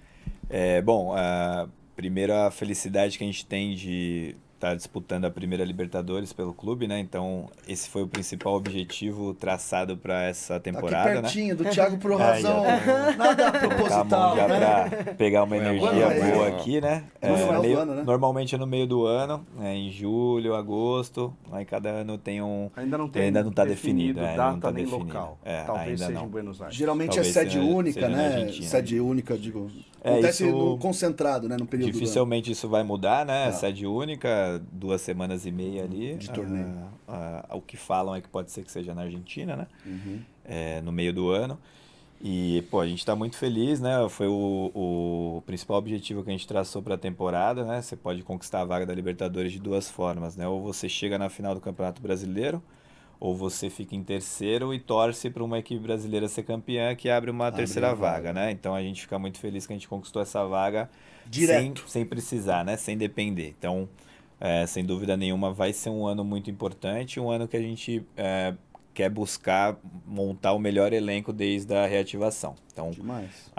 Primeiro, a felicidade que a gente tem de está disputando a primeira Libertadores pelo clube, né? Então, esse foi o principal objetivo traçado para essa temporada, aqui pertinho, né? do Thiago por razão. já Nada Colocar a mão proposital, já né? para pegar uma energia boa aqui, né? No final do ano, né? Normalmente é no meio do ano, né? Em julho, agosto, aí cada ano tem um... Ainda não tem Ainda não está definido, data não tá nem definido. local. É, Talvez ainda seja não. em Buenos Aires. Geralmente Talvez é sede seja única, na né? Argentina. Sede única, digo. É, Acontece isso- no concentrado, né? No período do ano. Dificilmente isso vai mudar, né? Ah. Sede única, 2 semanas e meia ali. De torneio. O que falam é que pode ser que seja na Argentina, né? Uhum. No meio do ano. E, pô, a gente está muito feliz, né? Foi o principal objetivo que a gente traçou para a temporada, né? Você pode conquistar a vaga da Libertadores de 2 formas, né? Ou você chega na final do Campeonato Brasileiro, ou você fica em terceiro e torce para uma equipe brasileira ser campeã, que abre uma terceira a vaga. vaga, né? Então a gente fica muito feliz que a gente conquistou essa vaga Direto. sem precisar, né? Sem depender. Então, sem dúvida nenhuma, vai ser um ano muito importante, um ano que a gente quer buscar montar o melhor elenco desde a reativação. Então, Demais.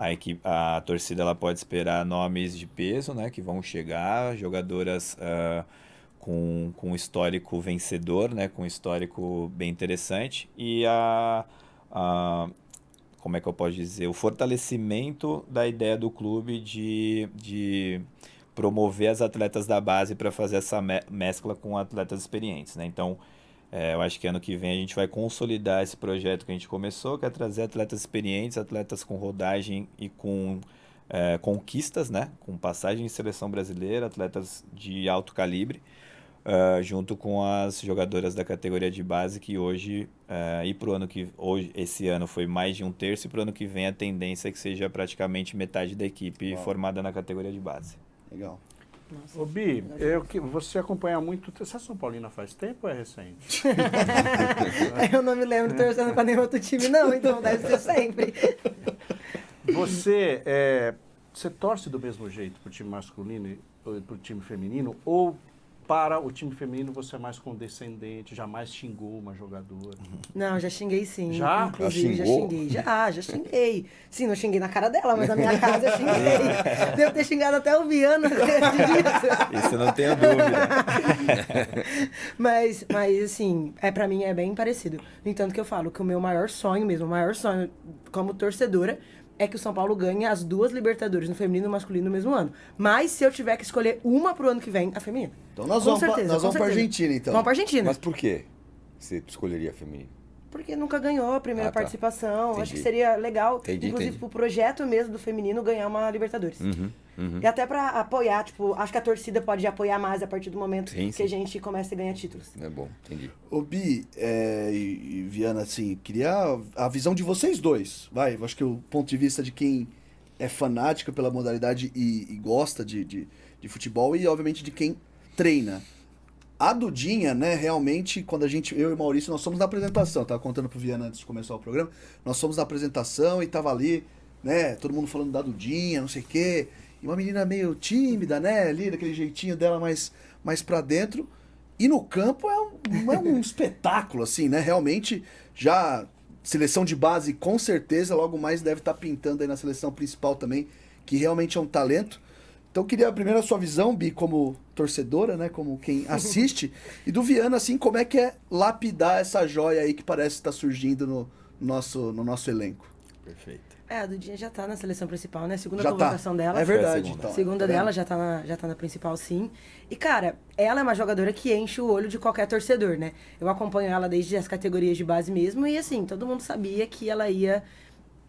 a torcida ela pode esperar nomes de peso, né? Que vão chegar, jogadoras com histórico vencedor, né? Com histórico bem interessante. E como é que eu posso dizer? O fortalecimento da ideia do clube de promover as atletas da base para fazer essa mescla com atletas experientes, né? Então, eu acho que ano que vem a gente vai consolidar esse projeto que a gente começou, que é trazer atletas experientes, atletas com rodagem e com conquistas, né? Com passagem em seleção brasileira, atletas de alto calibre, junto com as jogadoras da categoria de base, que hoje, esse ano foi mais de 1/3, e para o ano que vem a tendência é que seja praticamente metade da equipe formada na categoria de base. Legal. Ô Bi, você acompanha muito... Você é São Paulina faz tempo ou é recente? Eu não me lembro torcendo pra nenhum outro time, não, então deve ser sempre. Você torce do mesmo jeito pro time masculino e pro time feminino? Ou para o time feminino você é mais condescendente, jamais xingou uma jogadora? Não, já xinguei sim. Já? Inclusive, Já já xingou? xinguei. Já xinguei. Sim, não xinguei na cara dela, mas na minha casa eu xinguei. Devo ter xingado até o Viana. Isso não tenho dúvida. Mas assim, pra mim é bem parecido. No entanto que eu falo que o meu maior sonho mesmo, o maior sonho como torcedora, é que o São Paulo ganhe as 2 Libertadores, no feminino e no masculino, no mesmo ano. Mas se eu tiver que escolher uma pro ano que vem, a feminina. Então nós Com vamos certeza, pra com certeza. Argentina, então. Vamos pra Argentina. Mas por que você escolheria feminino? Porque nunca ganhou a primeira Ah, tá. participação. Entendi. Acho que seria legal, Entendi, inclusive, entendi. pro projeto mesmo do feminino ganhar uma Libertadores. E até pra apoiar, tipo, acho que a torcida pode apoiar mais a partir do momento Sim, que sim. a gente começa a ganhar títulos. É bom, entendi. Ô Bi e Viana, assim, queria a visão de vocês dois. Vai, eu acho que o ponto de vista de quem é fanático pela modalidade e gosta de futebol e, obviamente, de quem treina. A Dudinha, né, realmente, quando eu e o Maurício, nós fomos na apresentação, tava contando pro Viana antes de começar o programa, nós fomos na apresentação e tava ali, né, todo mundo falando da Dudinha, não sei o quê, e uma menina meio tímida, né, ali, daquele jeitinho dela mais pra dentro, e no campo é um espetáculo, assim, né, realmente, já seleção de base, com certeza, logo mais deve estar pintando aí na seleção principal também, que realmente é um talento. Então eu queria primeiro a sua visão, Bi, como torcedora, né, como quem assiste, e do Viana, assim, como é que é lapidar essa joia aí que parece estar surgindo no nosso elenco. Perfeito. A Dudinha já tá na seleção principal, né? Segunda Já convocação tá. dela. É verdade, Foi a então. Segunda Tá vendo? dela já tá na principal, sim. E, cara, ela é uma jogadora que enche o olho de qualquer torcedor, né? Eu acompanho ela desde as categorias de base mesmo e, assim, todo mundo sabia que ela ia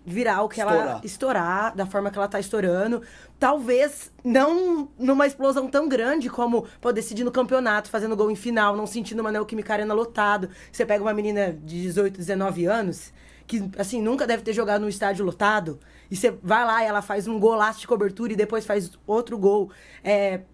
virar o que ela estourar, da forma que ela tá estourando. Talvez não numa explosão tão grande como decidir no campeonato, fazendo gol em final, não sentindo uma Neoquímica Arena lotado. Você pega uma menina de 18, 19 anos, que, assim, nunca deve ter jogado num estádio lotado, e você vai lá e ela faz um golaço de cobertura e depois faz outro gol.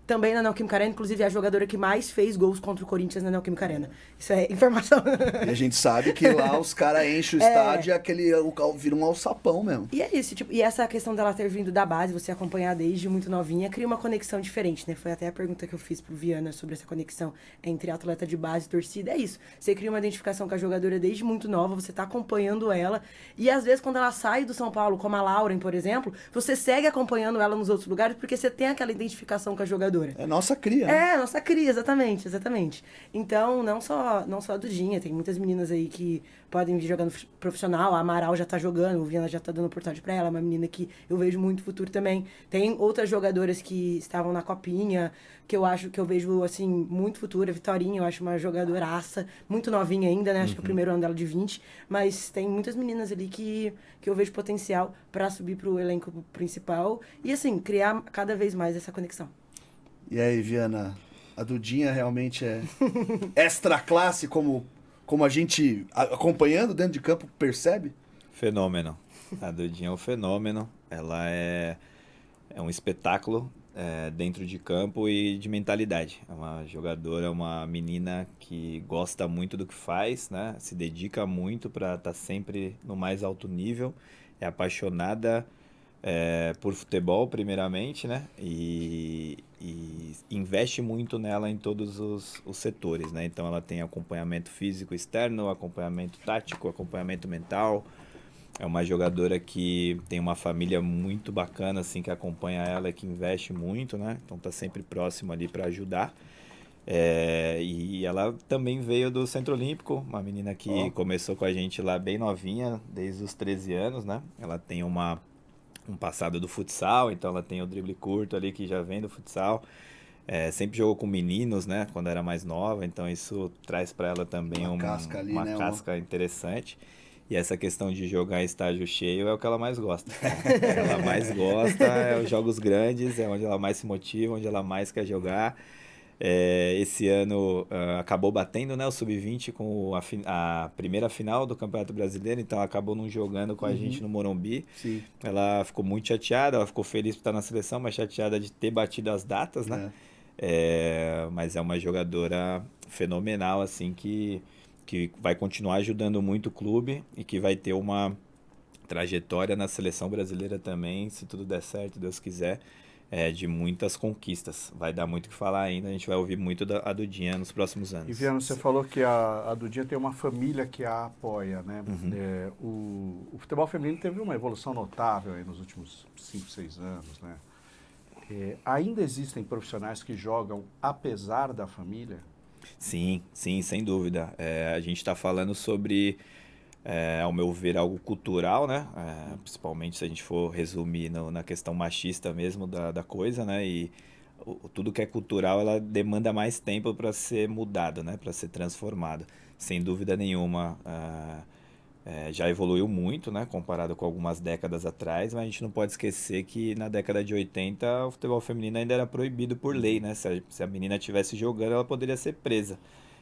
Também na Neoquímica Arena, inclusive, é a jogadora que mais fez gols contra o Corinthians na Neoquímica Arena. Isso é informação. E a gente sabe que lá os caras enchem o estádio e vira um alçapão mesmo. E é isso, tipo, e essa questão dela ter vindo da base, você acompanhar desde muito novinha, cria uma conexão diferente, né? Foi até a pergunta que eu fiz pro Viana sobre essa conexão entre atleta de base e torcida. É isso, você cria uma identificação com a jogadora desde muito nova, você tá acompanhando ela, e às vezes quando ela sai do São Paulo, como a Laura Lauren, por exemplo, você segue acompanhando ela nos outros lugares porque você tem aquela identificação com a jogadora. É nossa cria, né? É, nossa cria, exatamente, exatamente. Então, não só a Dudinha, tem muitas meninas aí que podem vir jogando profissional, a Amaral já tá jogando, o Viana já tá dando oportunidade pra ela, uma menina que eu vejo muito futuro também. Tem outras jogadoras que estavam na copinha, que eu vejo, assim, muito futuro. A Vitorinha, eu acho uma jogadoraça, muito novinha ainda, né? Acho que é o primeiro ano dela de 20, mas tem muitas meninas ali que eu vejo potencial pra subir pro elenco principal e, assim, criar cada vez mais essa conexão. E aí, Viana, a Dudinha realmente é extra classe, como a gente, acompanhando dentro de campo, percebe? Fenômeno. A Dudinha é um fenômeno. Ela é um espetáculo dentro de campo e de mentalidade. É uma jogadora, uma menina que gosta muito do que faz, né? Se dedica muito para estar sempre no mais alto nível. É apaixonada por futebol, primeiramente, né? E investe muito nela em todos os setores, né? Então ela tem acompanhamento físico externo, acompanhamento tático, acompanhamento mental. É uma jogadora que tem uma família muito bacana, assim, que acompanha ela e que investe muito, né? Então tá sempre próximo ali para ajudar. E ela também veio do Centro Olímpico, uma menina que começou com a gente lá bem novinha, desde os 13 anos, né? Ela tem um passado do futsal, então ela tem o drible curto ali que já vem do futsal. Sempre jogou com meninos, né? Quando era mais nova, então isso traz para ela também uma casca ali, né? Casca interessante. E essa questão de jogar em estágio cheio é o que ela mais gosta. O que ela mais gosta é os jogos grandes, é onde ela mais se motiva, onde ela mais quer jogar. Esse ano acabou batendo, né, o Sub-20 com a primeira final do Campeonato Brasileiro, então ela acabou não jogando com a gente no Morumbi. Sim. Ela ficou muito chateada, ela ficou feliz por estar na seleção, mas chateada de ter batido as datas, né? Mas é uma jogadora fenomenal, assim, que vai continuar ajudando muito o clube e que vai ter uma trajetória na seleção brasileira também, se tudo der certo, Deus quiser, de muitas conquistas. Vai dar muito o que falar ainda, a gente vai ouvir muito a Dudinha nos próximos anos. E Viana, você falou que a Dudinha tem uma família que a apoia, né? O futebol feminino teve uma evolução notável aí nos últimos 5, 6 anos, né? Ainda existem profissionais que jogam apesar da família? Sim, sem dúvida. A gente está falando sobre, ao meu ver, algo cultural, né? Principalmente se a gente for resumir na questão machista mesmo da coisa, né? E tudo que é cultural, ela demanda mais tempo para ser mudado, né? Para ser transformado. Sem dúvida nenhuma, já evoluiu muito, né? Comparado com algumas décadas atrás, mas a gente não pode esquecer que na década de 80 o futebol feminino ainda era proibido por lei, né? Se a menina estivesse jogando, ela poderia ser presa.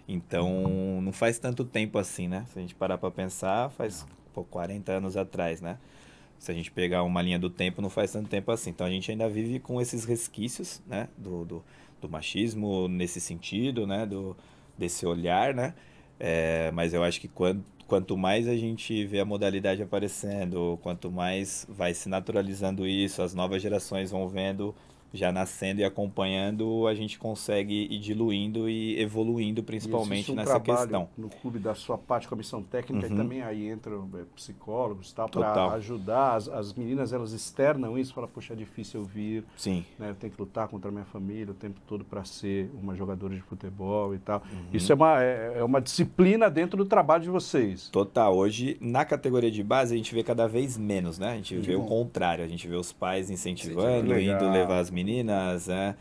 Então, não faz tanto tempo assim, né? Se a gente parar para pensar, faz 40 anos atrás, né? Se a gente pegar uma linha do tempo, não faz tanto tempo assim. Então, a gente ainda vive com esses resquícios, né? Do machismo nesse sentido, né? Desse olhar, né? Mas eu acho que quanto mais a gente vê a modalidade aparecendo, quanto mais vai se naturalizando isso, as novas gerações vão vendo, já nascendo e acompanhando, a gente consegue ir diluindo e evoluindo, principalmente nessa questão. No clube da sua parte, comissão técnica, e também aí entram psicólogos, tal, para ajudar. As meninas, elas externam isso, falam, poxa, é difícil eu vir, sim, né? Eu tenho que lutar contra a minha família o tempo todo para ser uma jogadora de futebol e tal. Isso é uma disciplina dentro do trabalho de vocês. Total. Hoje, na categoria de base, a gente vê cada vez menos, né? A gente vê o contrário, a gente vê os pais incentivando, indo levar as meninas, né?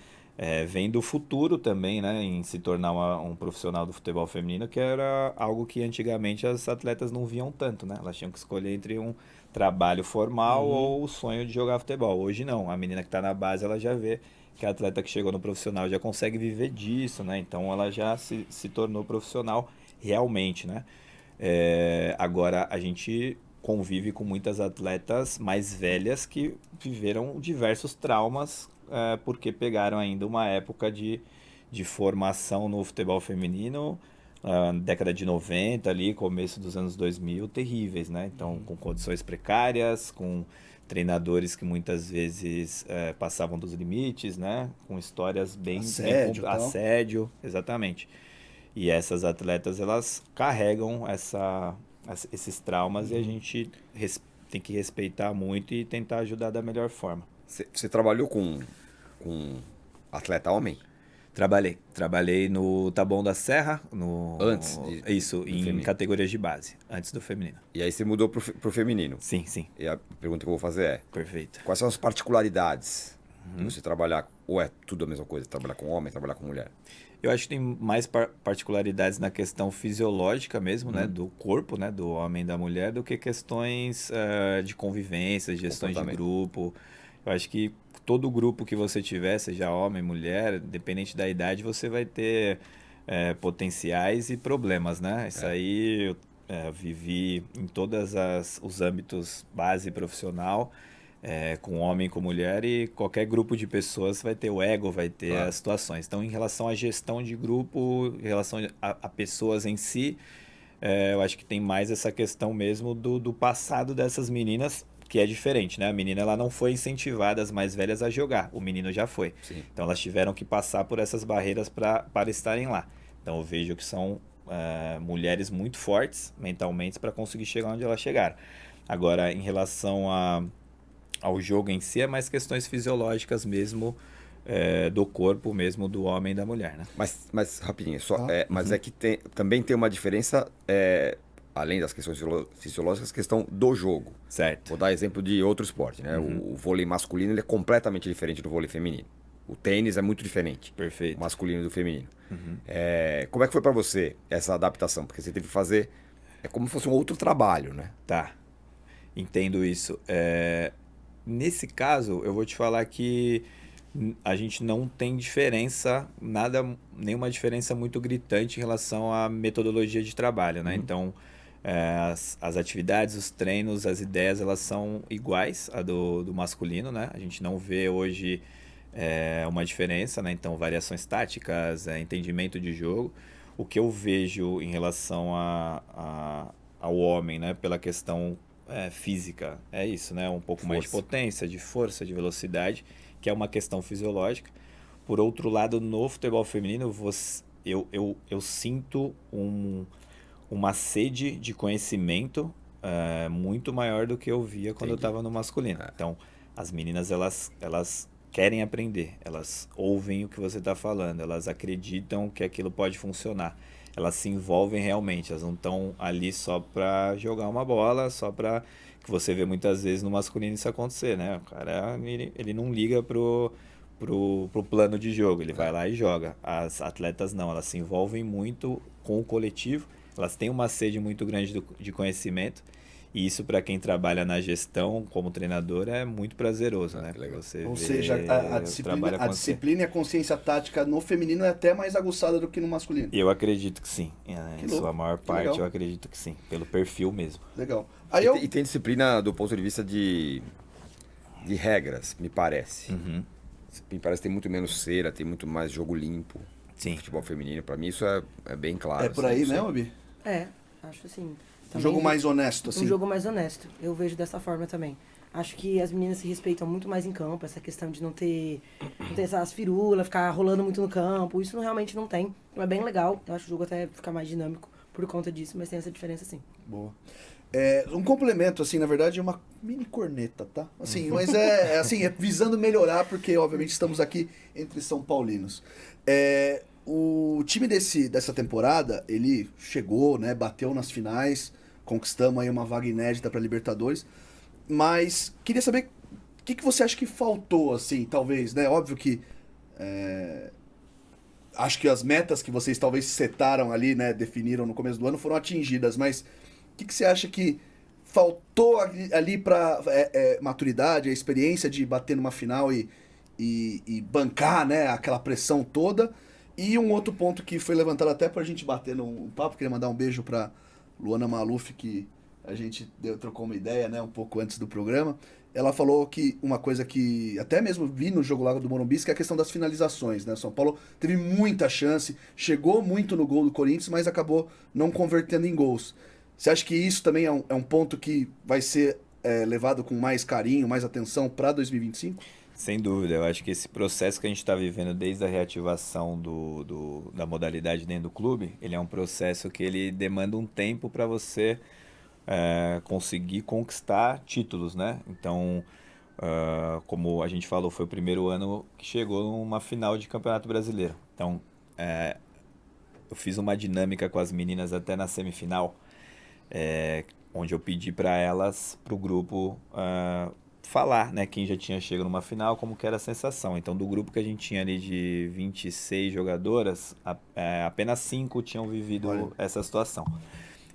Vem do futuro também, né? Em se tornar um profissional do futebol feminino, que era algo que antigamente as atletas não viam tanto, né? Elas tinham que escolher entre um trabalho formal ou o sonho de jogar futebol. Hoje não, a menina que está na base, ela já vê que a atleta que chegou no profissional já consegue viver disso, né? Então ela já se tornou profissional realmente, né? Agora a gente convive com muitas atletas mais velhas que viveram diversos traumas porque pegaram ainda uma época de formação no futebol feminino, década de 90 ali, começo dos anos 2000, terríveis, né? Então, com condições precárias, com treinadores que muitas vezes passavam dos limites, né? Com histórias bem assédio, exatamente. E essas atletas, elas carregam esses traumas e a gente tem que respeitar muito e tentar ajudar da melhor forma. Você trabalhou com atleta homem? Trabalhei no Taboão da Serra, isso, em feminino. categorias de base, antes do feminino. E aí você mudou pro feminino. Sim, sim, E a pergunta que eu vou fazer é, perfeito. quais são as particularidades de você trabalhar, ou é tudo a mesma coisa, trabalhar com homem, trabalhar com mulher? Eu acho que tem mais particularidades na questão fisiológica mesmo, né, do corpo, né, do homem e da mulher, do que questões de convivência, gestões de grupo. Eu acho que todo grupo que você tiver, seja homem, mulher, independente da idade, você vai ter potenciais e problemas, né? Isso aí eu vivi em todos os âmbitos base profissional, com homem e com mulher, e qualquer grupo de pessoas vai ter o ego, vai ter as situações. Então, em relação à gestão de grupo, em relação a pessoas em si, eu acho que tem mais essa questão mesmo do passado dessas meninas, que é diferente, né? A menina ela não foi incentivada, as mais velhas, a jogar. O menino já foi. Sim. Então, elas tiveram que passar por essas barreiras para estarem lá. Então, eu vejo que são mulheres muito fortes mentalmente para conseguir chegar onde elas chegaram. Agora, em relação ao jogo em si, é mais questões fisiológicas mesmo, do corpo mesmo, do homem e da mulher, né? Mas rapidinho, mas é que também tem uma diferença, além das questões fisiológicas, questão do jogo. Certo. Vou dar exemplo de outro esporte, né? O vôlei masculino ele é completamente diferente do vôlei feminino. O tênis é muito diferente. Perfeito. O masculino do feminino. Como é que foi pra você essa adaptação? Porque você teve que fazer... É como se fosse um outro trabalho, né? Tá. Entendo isso. Nesse caso, eu vou te falar que a gente não tem diferença, nenhuma diferença muito gritante em relação à metodologia de trabalho, né? Então, as atividades, os treinos, as ideias, elas são iguais à do masculino, né? A gente não vê hoje uma diferença, né? Então, variações táticas, entendimento de jogo. O que eu vejo em relação ao homem, né? Pela questão física, é isso, né? Um pouco mais de potência, de força, de velocidade, que é uma questão fisiológica. Por outro lado, no futebol feminino, eu sinto uma sede de conhecimento muito maior do que eu via quando eu estava no masculino. Então, as meninas, elas querem aprender, elas ouvem o que você está falando, elas acreditam que aquilo pode funcionar. Elas se envolvem realmente, elas não estão ali só para jogar uma bola, só para... que você vê muitas vezes no masculino isso acontecer, né? O cara, ele não liga pro plano de jogo, ele vai lá e joga. As atletas não, elas se envolvem muito com o coletivo, elas têm uma sede muito grande de conhecimento, e isso para quem trabalha na gestão como treinador é muito prazeroso, né? Ou seja, a disciplina e a consciência tática no feminino é até mais aguçada do que no masculino. Eu acredito que sim. Em sua maior parte, eu acredito que sim. Pelo perfil mesmo. Legal. E tem disciplina do ponto de vista de regras, me parece. Me parece que tem muito menos cera, tem muito mais jogo limpo. Sim. Futebol feminino, para mim isso é bem claro. É por aí, né, Obi? Acho assim. Um jogo mais honesto, assim. Um jogo mais honesto. Eu vejo dessa forma também. Acho que as meninas se respeitam muito mais em campo, essa questão de não ter essas firulas, ficar rolando muito no campo, isso realmente não tem. Então é bem legal, eu acho que o jogo até fica mais dinâmico por conta disso, mas tem essa diferença sim. Boa. Um complemento, assim, na verdade é uma mini corneta, tá? Assim, mas é visando melhorar, porque obviamente estamos aqui entre São Paulinos. O time dessa temporada, ele chegou, né, bateu nas finais, conquistamos aí uma vaga inédita para Libertadores, mas queria saber o que você acha que faltou, assim, talvez, né? Óbvio que acho que as metas que vocês talvez setaram ali, né, definiram no começo do ano foram atingidas, mas o que você acha que faltou ali para maturidade, a experiência de bater numa final e bancar, né, aquela pressão toda? E um outro ponto que foi levantado até pra gente bater num papo, queria mandar um beijo pra Luana Maluf, que a gente trocou uma ideia, né, um pouco antes do programa. Ela falou que uma coisa que até mesmo vi no jogo lá do Morumbi, que é a questão das finalizações, né? São Paulo teve muita chance, chegou muito no gol do Corinthians, mas acabou não convertendo em gols. Você acha que isso também é um ponto que vai ser levado com mais carinho, mais atenção para 2025? Sem dúvida, eu acho que esse processo que a gente está vivendo desde a reativação da modalidade dentro do clube, ele é um processo que ele demanda um tempo para você conseguir conquistar títulos, né? Então, como a gente falou, foi o primeiro ano que chegou numa final de Campeonato Brasileiro. Então, eu fiz uma dinâmica com as meninas até na semifinal, onde eu pedi para elas, para o grupo, falar, né, quem já tinha chegado numa final, como que era a sensação. Então, do grupo que a gente tinha ali de 26 jogadoras, apenas 5 tinham vivido essa situação.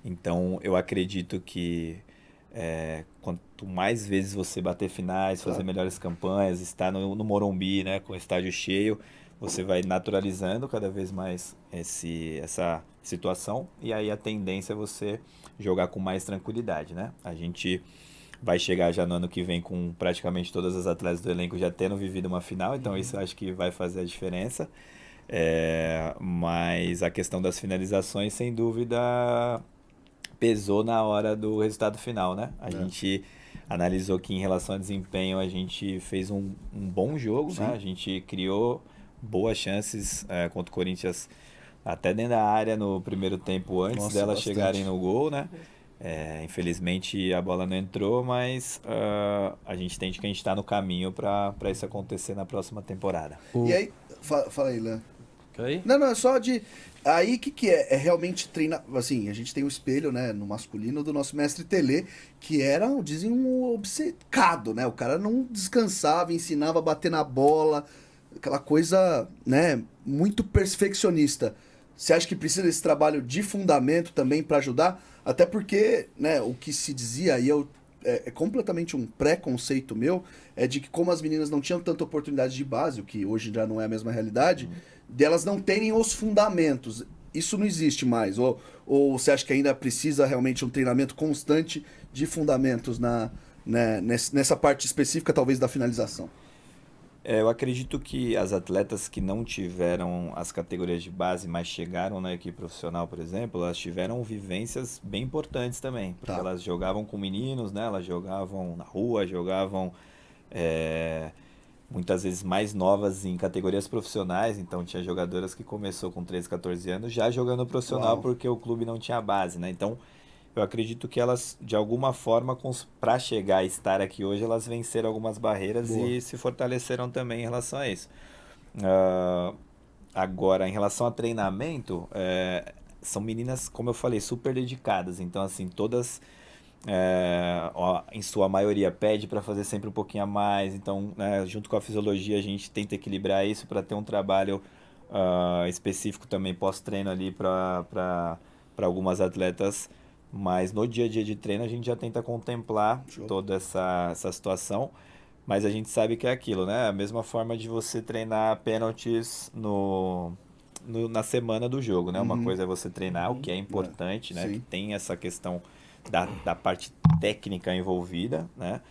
Então, eu acredito que quanto mais vezes você bater finais, fazer melhores campanhas, estar no Morumbi, né, com o estádio cheio, você vai naturalizando cada vez mais essa situação, e aí a tendência é você jogar com mais tranquilidade, né? A gente vai chegar já no ano que vem com praticamente todas as atletas do elenco já tendo vivido uma final, então isso eu acho que vai fazer a diferença. Mas a questão das finalizações, sem dúvida, pesou na hora do resultado final, né? A gente analisou que em relação a desempenho a gente fez um bom jogo, né? A gente criou boas chances contra o Corinthians até dentro da área no primeiro tempo, antes delas chegarem no gol, né? Infelizmente a bola não entrou, mas a gente entende que a gente está no caminho para isso acontecer na próxima temporada. E aí, fala aí, Léo. Okay. Não, é só de... Aí, o que é? É realmente treinar... Assim, a gente tem o espelho, né, no masculino do nosso mestre Telê, que era, dizem, um obcecado, né? O cara não descansava, ensinava a bater na bola, aquela coisa, né, muito perfeccionista. Você acha que precisa desse trabalho de fundamento também para ajudar? Até porque, né, o que se dizia, e é completamente um preconceito meu, é de que como as meninas não tinham tanta oportunidade de base, o que hoje já não é a mesma realidade, delas não terem os fundamentos. Isso não existe mais? Ou você acha que ainda precisa realmente um treinamento constante de fundamentos nessa parte específica, talvez, da finalização? Eu acredito que as atletas que não tiveram as categorias de base, mas chegaram na equipe profissional, por exemplo, elas tiveram vivências bem importantes também. Porque elas jogavam com meninos, né? Elas jogavam na rua, jogavam muitas vezes mais novas em categorias profissionais. Então tinha jogadoras que começou com 13, 14 anos já jogando profissional porque o clube não tinha base, né? Então eu acredito que elas, de alguma forma, para chegar a estar aqui hoje, elas venceram algumas barreiras e se fortaleceram também em relação a isso. Agora, em relação a treinamento, são meninas, como eu falei, super dedicadas. Então, assim, todas, em sua maioria, pede para fazer sempre um pouquinho a mais. Então, né, junto com a fisiologia, a gente tenta equilibrar isso para ter um trabalho específico também pós-treino ali para algumas atletas. Mas no dia a dia de treino a gente já tenta contemplar toda essa situação, mas a gente sabe que é aquilo, né? A mesma forma de você treinar pênaltis na semana do jogo, né? Uma coisa é você treinar o que é importante, né? Que tem essa questão da parte técnica envolvida, né?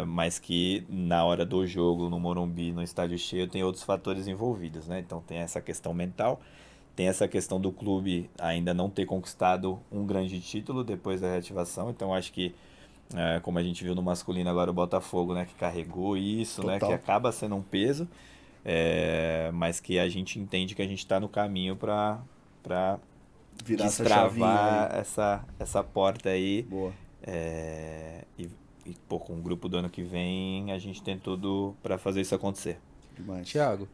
Mas que na hora do jogo, no Morumbi, no estádio cheio, tem outros fatores envolvidos, né? Então tem essa questão mental. Tem essa questão do clube ainda não ter conquistado um grande título depois da reativação. Então, acho que, como a gente viu no masculino agora, o Botafogo, né, que carregou isso, né, que acaba sendo um peso, mas que a gente entende que a gente está no caminho para destravar essa porta aí. Boa. Com o grupo do ano que vem, a gente tem tudo para fazer isso acontecer. Demais. Thiago,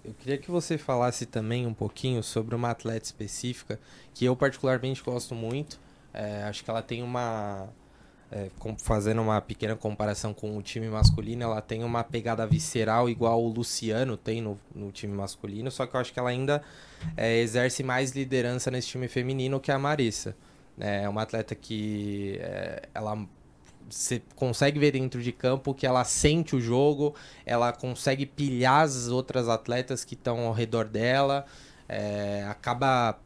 eu queria que você falasse também um pouquinho sobre uma atleta específica que eu particularmente gosto muito. Acho que ela tem fazendo uma pequena comparação com o time masculino, ela tem uma pegada visceral igual o Luciano tem no time masculino, só que eu acho que ela ainda exerce mais liderança nesse time feminino que a Marissa. É uma atleta que você consegue ver dentro de campo que ela sente o jogo, ela consegue pilhar as outras atletas que estão ao redor dela, acaba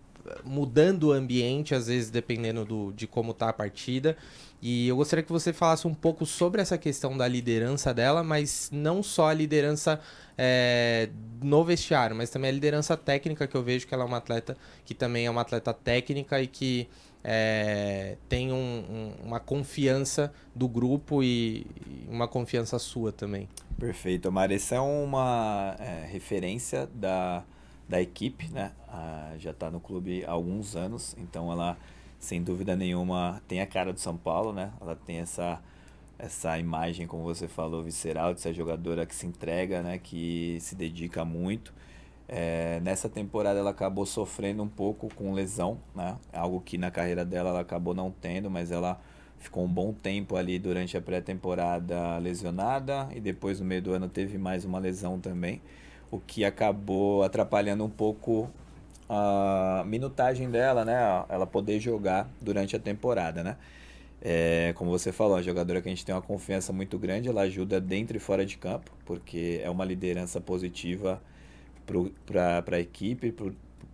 mudando o ambiente, às vezes, dependendo de como está a partida. E eu gostaria que você falasse um pouco sobre essa questão da liderança dela, mas não só a liderança no vestiário, mas também a liderança técnica, que eu vejo que ela é uma atleta que também é uma atleta técnica e que tem uma confiança do grupo e uma confiança sua também. Perfeito. A Marissa é uma referência da equipe, né? Já está no clube há alguns anos, então ela sem dúvida nenhuma, tem a cara do São Paulo, né? Ela tem essa imagem, como você falou, visceral, de ser jogadora que se entrega, né? Que se dedica muito. Nessa temporada ela acabou sofrendo um pouco com lesão, né? Algo que na carreira dela ela acabou não tendo, mas ela ficou um bom tempo ali durante a pré-temporada lesionada e depois no meio do ano teve mais uma lesão também, o que acabou atrapalhando um pouco a minutagem dela, né? Ela poder jogar durante a temporada, né? Como você falou, uma jogadora que a gente tem uma confiança muito grande, ela ajuda dentro e fora de campo, porque é uma liderança positiva para a equipe,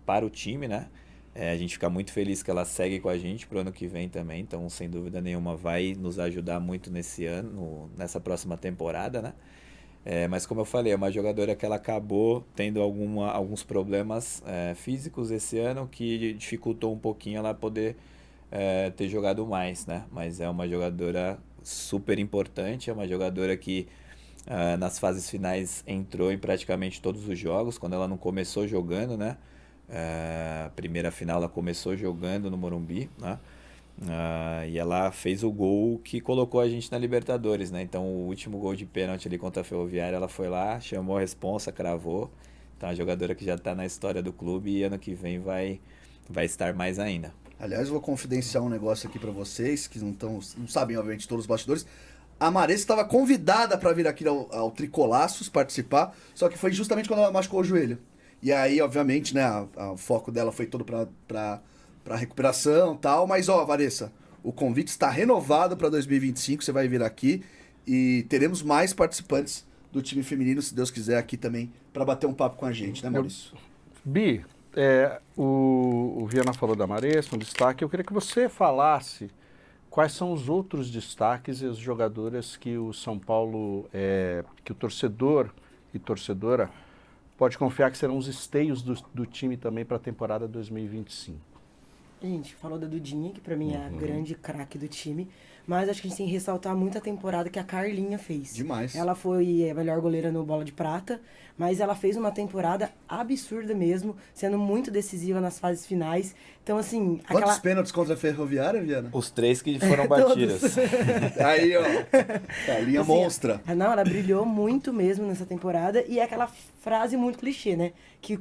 para o time, né? A gente fica muito feliz que ela segue com a gente pro ano que vem também, então sem dúvida nenhuma vai nos ajudar muito nesse ano, nessa próxima temporada, né? Mas como eu falei, é uma jogadora que ela acabou tendo alguns problemas físicos esse ano que dificultou um pouquinho ela poder ter jogado mais, né? Mas é uma jogadora super importante, é uma jogadora que nas fases finais entrou em praticamente todos os jogos, quando ela não começou jogando, né? A primeira final ela começou jogando no Morumbi, né? E ela fez o gol que colocou a gente na Libertadores, né? Então o último gol de pênalti ali contra a Ferroviária, ela foi lá, chamou a responsa, cravou. Então a jogadora que já está na história do clube e ano que vem vai estar mais ainda. Aliás, eu vou confidenciar um negócio aqui pra vocês, que não sabem, obviamente, todos os bastidores. A Maressa estava convidada para vir aqui ao Tricolaços participar, só que foi justamente quando ela machucou o joelho. E aí, obviamente, né, o foco dela foi todo pra recuperação e tal. Mas, ó, Maressa, o convite está renovado para 2025, você vai vir aqui e teremos mais participantes do time feminino, se Deus quiser, aqui também, para bater um papo com a gente, né, Maurício? Bi, o Viana falou da Maressa, um destaque. Eu queria que você falasse quais são os outros destaques e as jogadoras que o São Paulo, que o torcedor e torcedora pode confiar que serão os esteios do time também para a temporada 2025. A gente falou da Dudinha, que pra mim é a grande craque do time, mas acho que a gente tem que ressaltar muito a temporada que a Carlinha fez. Demais. Ela foi a melhor goleira no Bola de Prata, mas ela fez uma temporada absurda mesmo, sendo muito decisiva nas fases finais. Então, assim... Quantos pênaltis contra a Ferroviária, Viana? Os 3 que foram batidas. Aí, ó, Carlinha assim, monstra. Não, ela brilhou muito mesmo nessa temporada, e é aquela frase muito clichê, né? Que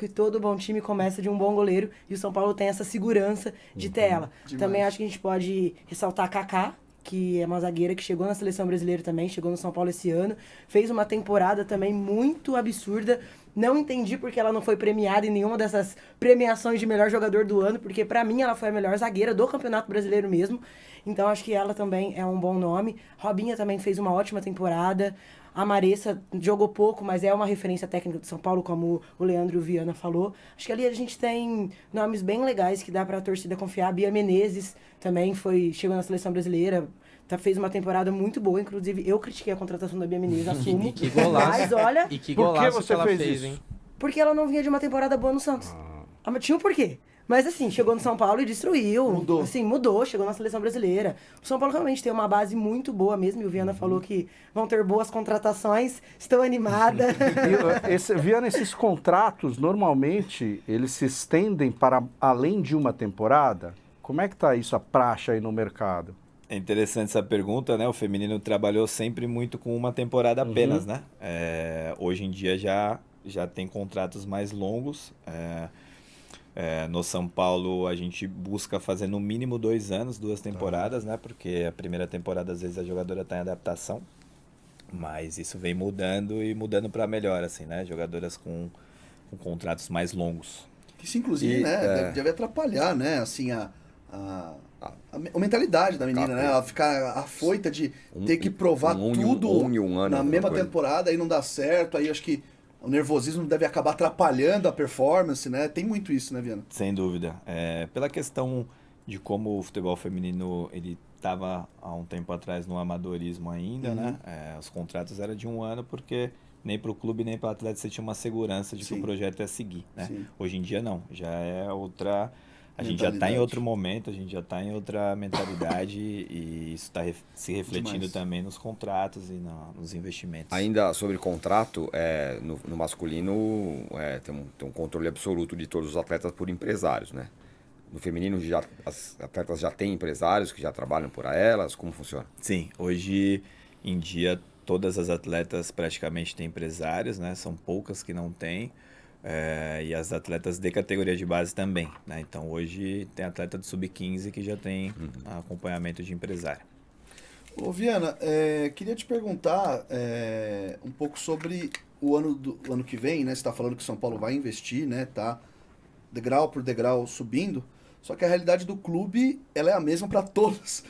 todo bom time começa de um bom goleiro, e o São Paulo tem essa segurança de ter ela. Demais. Também acho que a gente pode ressaltar a Kaká, que é uma zagueira que chegou na seleção brasileira também, chegou no São Paulo esse ano, fez uma temporada também muito absurda. Não entendi porque ela não foi premiada em nenhuma dessas premiações de melhor jogador do ano, porque pra mim ela foi a melhor zagueira do Campeonato Brasileiro mesmo. Então acho que ela também é um bom nome. Robinha também fez uma ótima temporada. A Maressa jogou pouco, mas é uma referência técnica do São Paulo, como o Leandro e o Viana falou. Acho que ali a gente tem nomes bem legais que dá pra torcida confiar. A Bia Menezes também chegou na seleção brasileira, fez uma temporada muito boa. Inclusive, eu critiquei a contratação da Bia Menezes, assumo. E que golaço. Mas olha... E que Por que golaço você ela fez fez, isso? hein? Porque ela não vinha de uma temporada boa no Santos. Mas tinha um porquê. Mas assim, chegou no São Paulo e destruiu. Mudou. Assim, mudou, chegou na seleção brasileira. O São Paulo realmente tem uma base muito boa mesmo. E o Viana falou que vão ter boas contratações. Estou animada. Viana, esses contratos, normalmente, eles se estendem para além de uma temporada? Como é que está isso, a praxe aí no mercado? É interessante essa pergunta, né? O feminino trabalhou sempre muito com uma temporada apenas, né? Hoje em dia já tem contratos mais longos. No São Paulo a gente busca fazer no mínimo 2 anos, 2 temporadas, né? Porque a primeira temporada às vezes a jogadora está em adaptação, mas isso vem mudando e mudando para melhor, assim, né? Jogadoras com contratos mais longos. Isso, inclusive, né, deve atrapalhar, né, assim, a mentalidade da menina, né? Ela ficar afoita de ter que provar tudo na mesma temporada, aí não dá certo, aí acho que o nervosismo deve acabar atrapalhando a performance, né? Tem muito isso, né, Viana? Sem dúvida. Pela questão de como o futebol feminino ele estava há um tempo atrás no amadorismo ainda, né? Os contratos eram de 1 ano porque nem para o clube nem para o atleta você tinha uma segurança de que o projeto ia seguir, né? Hoje em dia não, já é outra... A gente já está em outro momento, a gente já está em outra mentalidade e isso está se refletindo também nos contratos e nos investimentos. Ainda sobre contrato, no masculino tem um controle absoluto de todos os atletas por empresários, né? No feminino, as atletas já têm empresários que já trabalham por elas? Como funciona? Sim, hoje em dia todas as atletas praticamente têm empresários, né? São poucas que não têm. E as atletas de categoria de base também, né? Então hoje tem atleta do sub-15 que já tem acompanhamento de empresário. Ô Viana, queria te perguntar um pouco sobre o ano que vem, né? Você está falando que o São Paulo vai investir, né? Tá degrau por degrau subindo. Só que a realidade do clube, ela é a mesma para todos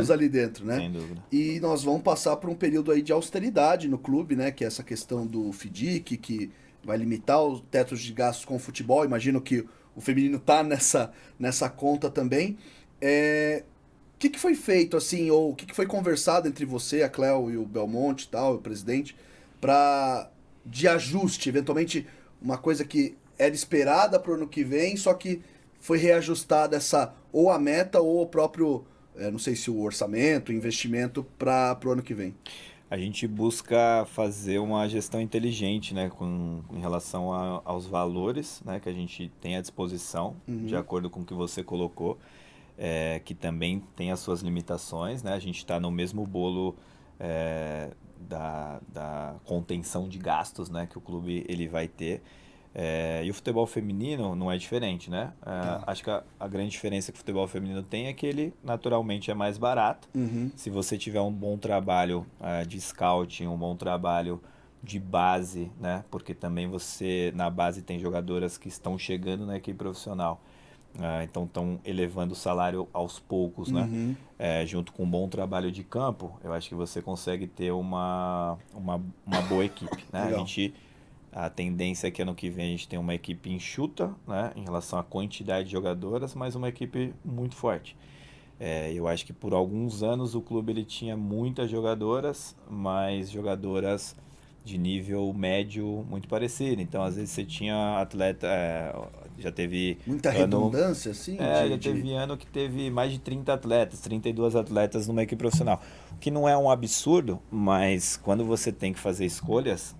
ali dentro, né? Sem dúvida. E nós vamos passar por um período aí de austeridade no clube, né? Que é essa questão do FDIC, que vai limitar os tetos de gastos com o futebol. Imagino que o feminino tá nessa conta também. O que foi feito, assim, ou o que foi conversado entre você, a Cléo e o Belmonte e tal, o presidente, de ajuste, eventualmente uma coisa que era esperada para o ano que vem, só que foi reajustada ou a meta ou o próprio, não sei se o orçamento, o investimento para o ano que vem? A gente busca fazer uma gestão inteligente, né, em relação aos valores, né, que a gente tem à disposição, de acordo com o que você colocou, que também tem as suas limitações, né? A gente está no mesmo bolo da contenção de gastos, né, que o clube ele vai ter. E o futebol feminino não é diferente, né? Acho que a grande diferença que o futebol feminino tem é que ele naturalmente é mais barato. Se você tiver um bom trabalho de scouting, um bom trabalho de base, né? Porque também você na base tem jogadoras que estão chegando na equipe profissional. Então estão elevando o salário aos poucos, né? Junto com um bom trabalho de campo, eu acho que você consegue ter uma boa equipe, né? A tendência é que ano que vem a gente tem uma equipe enxuta, né, em relação à quantidade de jogadoras, mas uma equipe muito forte. Eu acho que por alguns anos o clube ele tinha muitas jogadoras, mas jogadoras de nível médio muito parecido. Então, às vezes você tinha atleta... já teve... Muita redundância, assim? Já teve ano que teve mais de 30 atletas, 32 atletas numa equipe profissional. O que não é um absurdo, mas quando você tem que fazer escolhas,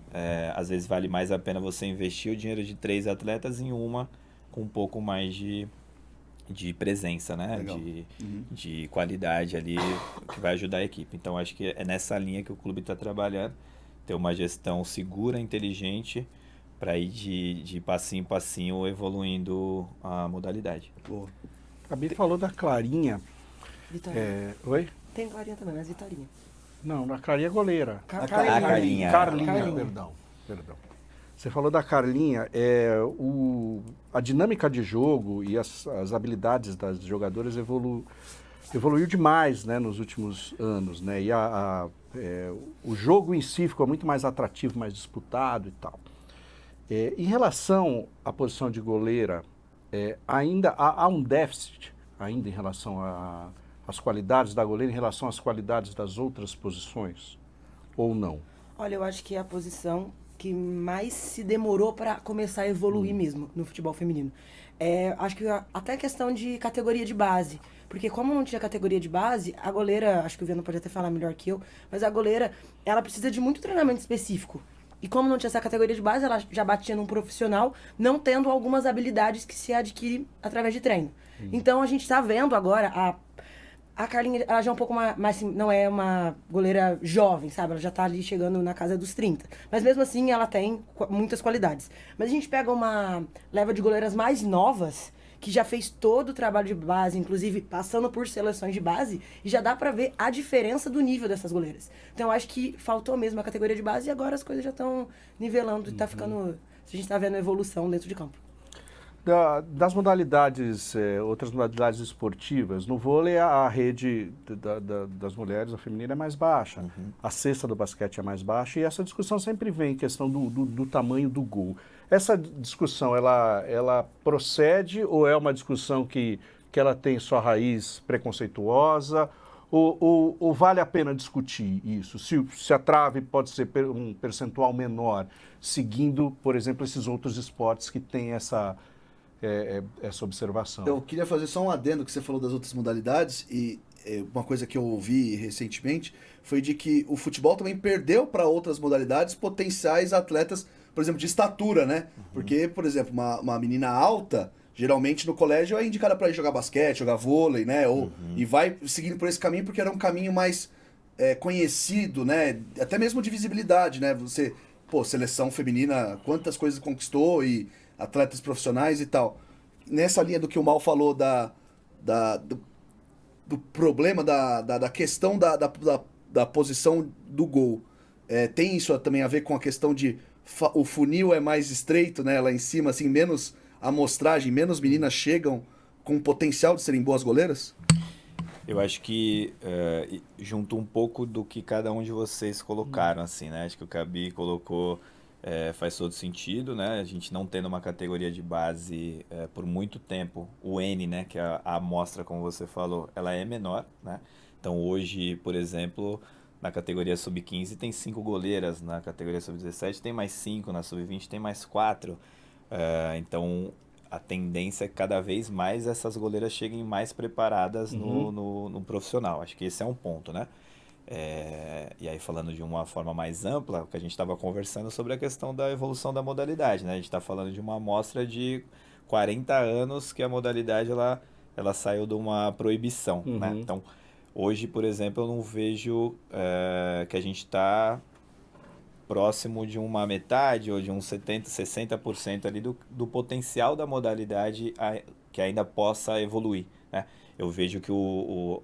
às vezes vale mais a pena você investir o dinheiro de 3 atletas em uma com um pouco mais de presença, né? De qualidade ali, que vai ajudar a equipe. Então, acho que é nessa linha que o clube está trabalhando, ter uma gestão segura, inteligente, para ir de passinho em passinho evoluindo a modalidade. Boa. A Gabi falou da Clarinha. Vitorinha. Oi? Tem Clarinha também, mas Vitorinha. Não, a Clarinha é goleira. Carlinha. Carlinha, perdão. Você falou da Carlinha, a dinâmica de jogo e as habilidades das jogadoras evoluiu demais, né, nos últimos anos, né, e o jogo em si ficou muito mais atrativo, mais disputado e tal. Em relação à posição de goleira, ainda há um déficit ainda em relação às qualidades da goleira, em relação às qualidades das outras posições, ou não? Olha, eu acho que é a posição que mais se demorou para começar a evoluir mesmo no futebol feminino. Acho que até questão de categoria de base. Porque como não tinha categoria de base, a goleira, acho que o Viana pode até falar melhor que eu, mas a goleira, ela precisa de muito treinamento específico. E como não tinha essa categoria de base, ela já batia num profissional, não tendo algumas habilidades que se adquire através de treino. Então a gente está vendo agora a Carlinha, ela já é um pouco mais, não é uma goleira jovem, sabe? Ela já tá ali chegando na casa dos 30. Mas mesmo assim, ela tem muitas qualidades. Mas a gente pega uma leva de goleiras mais novas, que já fez todo o trabalho de base, inclusive passando por seleções de base, e já dá pra ver a diferença do nível dessas goleiras. Então, eu acho que faltou mesmo a categoria de base e agora as coisas já estão nivelando e tá ficando... A gente tá vendo evolução dentro de campo. Das modalidades, outras modalidades esportivas, no vôlei a rede das mulheres, a feminina, é mais baixa. A cesta do basquete é mais baixa e essa discussão sempre vem em questão do tamanho do gol. Essa discussão, ela procede ou é uma discussão que ela tem sua raiz preconceituosa ou vale a pena discutir isso? Se a trave pode ser um percentual menor, seguindo, por exemplo, esses outros esportes que têm essa observação. Eu queria fazer só um adendo que você falou das outras modalidades e uma coisa que eu ouvi recentemente foi de que o futebol também perdeu para outras modalidades potenciais atletas, por exemplo, de estatura, né? Porque, por exemplo, uma menina alta geralmente no colégio é indicada para ir jogar basquete, jogar vôlei, né? E vai seguindo por esse caminho porque era um caminho mais conhecido, né? Até mesmo de visibilidade, né? Você, seleção feminina, quantas coisas conquistou e atletas profissionais e tal. Nessa linha do que o Mal falou do problema, da questão da posição do gol. Tem isso também a ver com a questão de o funil é mais estreito, né? Lá em cima, assim, menos amostragem, menos meninas chegam com potencial de serem boas goleiras? Eu acho que junto um pouco do que cada um de vocês colocaram, assim, né? Acho que o Cabi colocou, faz todo sentido, né? A gente não tendo uma categoria de base por muito tempo, o N, né? Que é a amostra, como você falou, ela é menor, né? Então hoje, por exemplo, na categoria sub-15 tem 5 goleiras, na categoria sub-17 tem mais 5, na sub-20 tem mais 4. Então a tendência é que cada vez mais essas goleiras cheguem mais preparadas no profissional. Acho que esse é um ponto, né? E aí falando de uma forma mais ampla, o que a gente estava conversando sobre a questão da evolução da modalidade, né? A gente está falando de uma amostra de 40 anos que a modalidade ela saiu de uma proibição, né? Então hoje, por exemplo, eu não vejo que a gente está próximo de uma metade ou de uns 70%, 60% ali do potencial da modalidade que ainda possa evoluir, né? Eu vejo que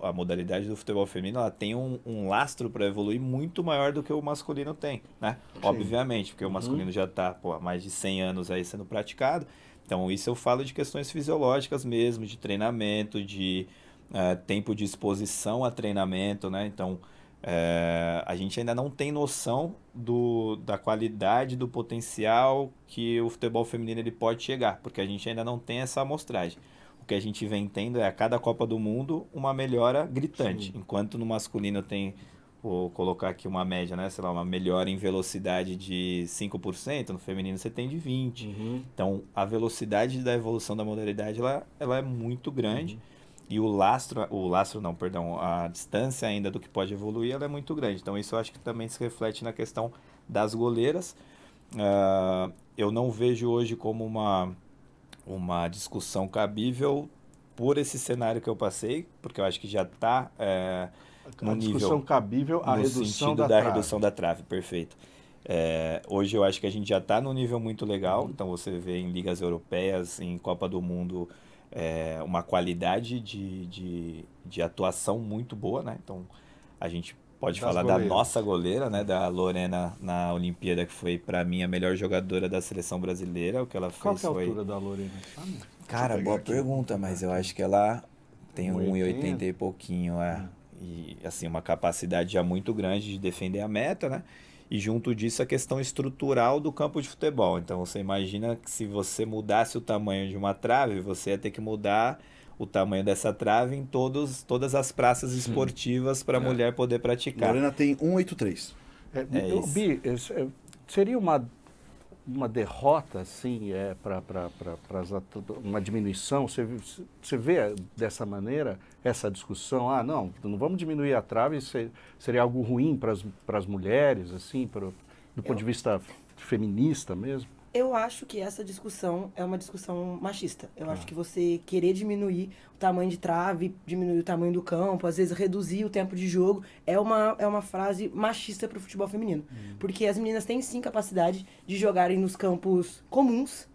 a modalidade do futebol feminino ela tem um lastro para evoluir muito maior do que o masculino tem, né? Obviamente, porque o masculino já está há mais de 100 anos aí sendo praticado. Então, isso eu falo de questões fisiológicas mesmo, de treinamento, de tempo de exposição a treinamento, né? Então, a gente ainda não tem noção da qualidade, do potencial que o futebol feminino ele pode chegar, porque a gente ainda não tem essa amostragem. O que a gente vem tendo é a cada Copa do Mundo uma melhora gritante, enquanto no masculino tem, vou colocar aqui uma média, né? Sei lá, uma melhora em velocidade de 5%, no feminino você tem de 20%. Então, a velocidade da evolução da modalidade ela é muito grande. E a distância ainda do que pode evoluir, ela é muito grande. Então, isso eu acho que também se reflete na questão das goleiras. Eu não vejo hoje como uma discussão cabível por esse cenário que eu passei, porque eu acho que já está no nível... discussão cabível, a redução da trave. Redução da trave, perfeito. Hoje eu acho que a gente já está num nível muito legal, então você vê em ligas europeias, em Copa do Mundo... uma qualidade de atuação muito boa, né? Então, a gente pode falar da nossa goleira, né? Da Lorena na Olimpíada, que foi, para mim, a melhor jogadora da seleção brasileira. O que ela fez Qual que é a foi... altura da Lorena? Cara, boa pergunta, mas eu acho que ela tem 1,80 e pouquinho, E, assim, uma capacidade já muito grande de defender a meta, né? E junto disso a questão estrutural do campo de futebol. Então você imagina que se você mudasse o tamanho de uma trave, você ia ter que mudar o tamanho dessa trave em todas as praças esportivas para a mulher poder praticar. Lorena tem 1,83. Bi, seria uma derrota, assim, para uma diminuição? Você vê dessa maneira essa discussão? Não vamos diminuir a trave, seria algo ruim para as mulheres, assim, do ponto de vista feminista mesmo? Eu acho que essa discussão é uma discussão machista. Eu acho que você querer diminuir o tamanho de trave, diminuir o tamanho do campo, às vezes reduzir o tempo de jogo, é uma frase machista para o futebol feminino. Porque as meninas têm sim capacidade de jogarem nos campos comuns,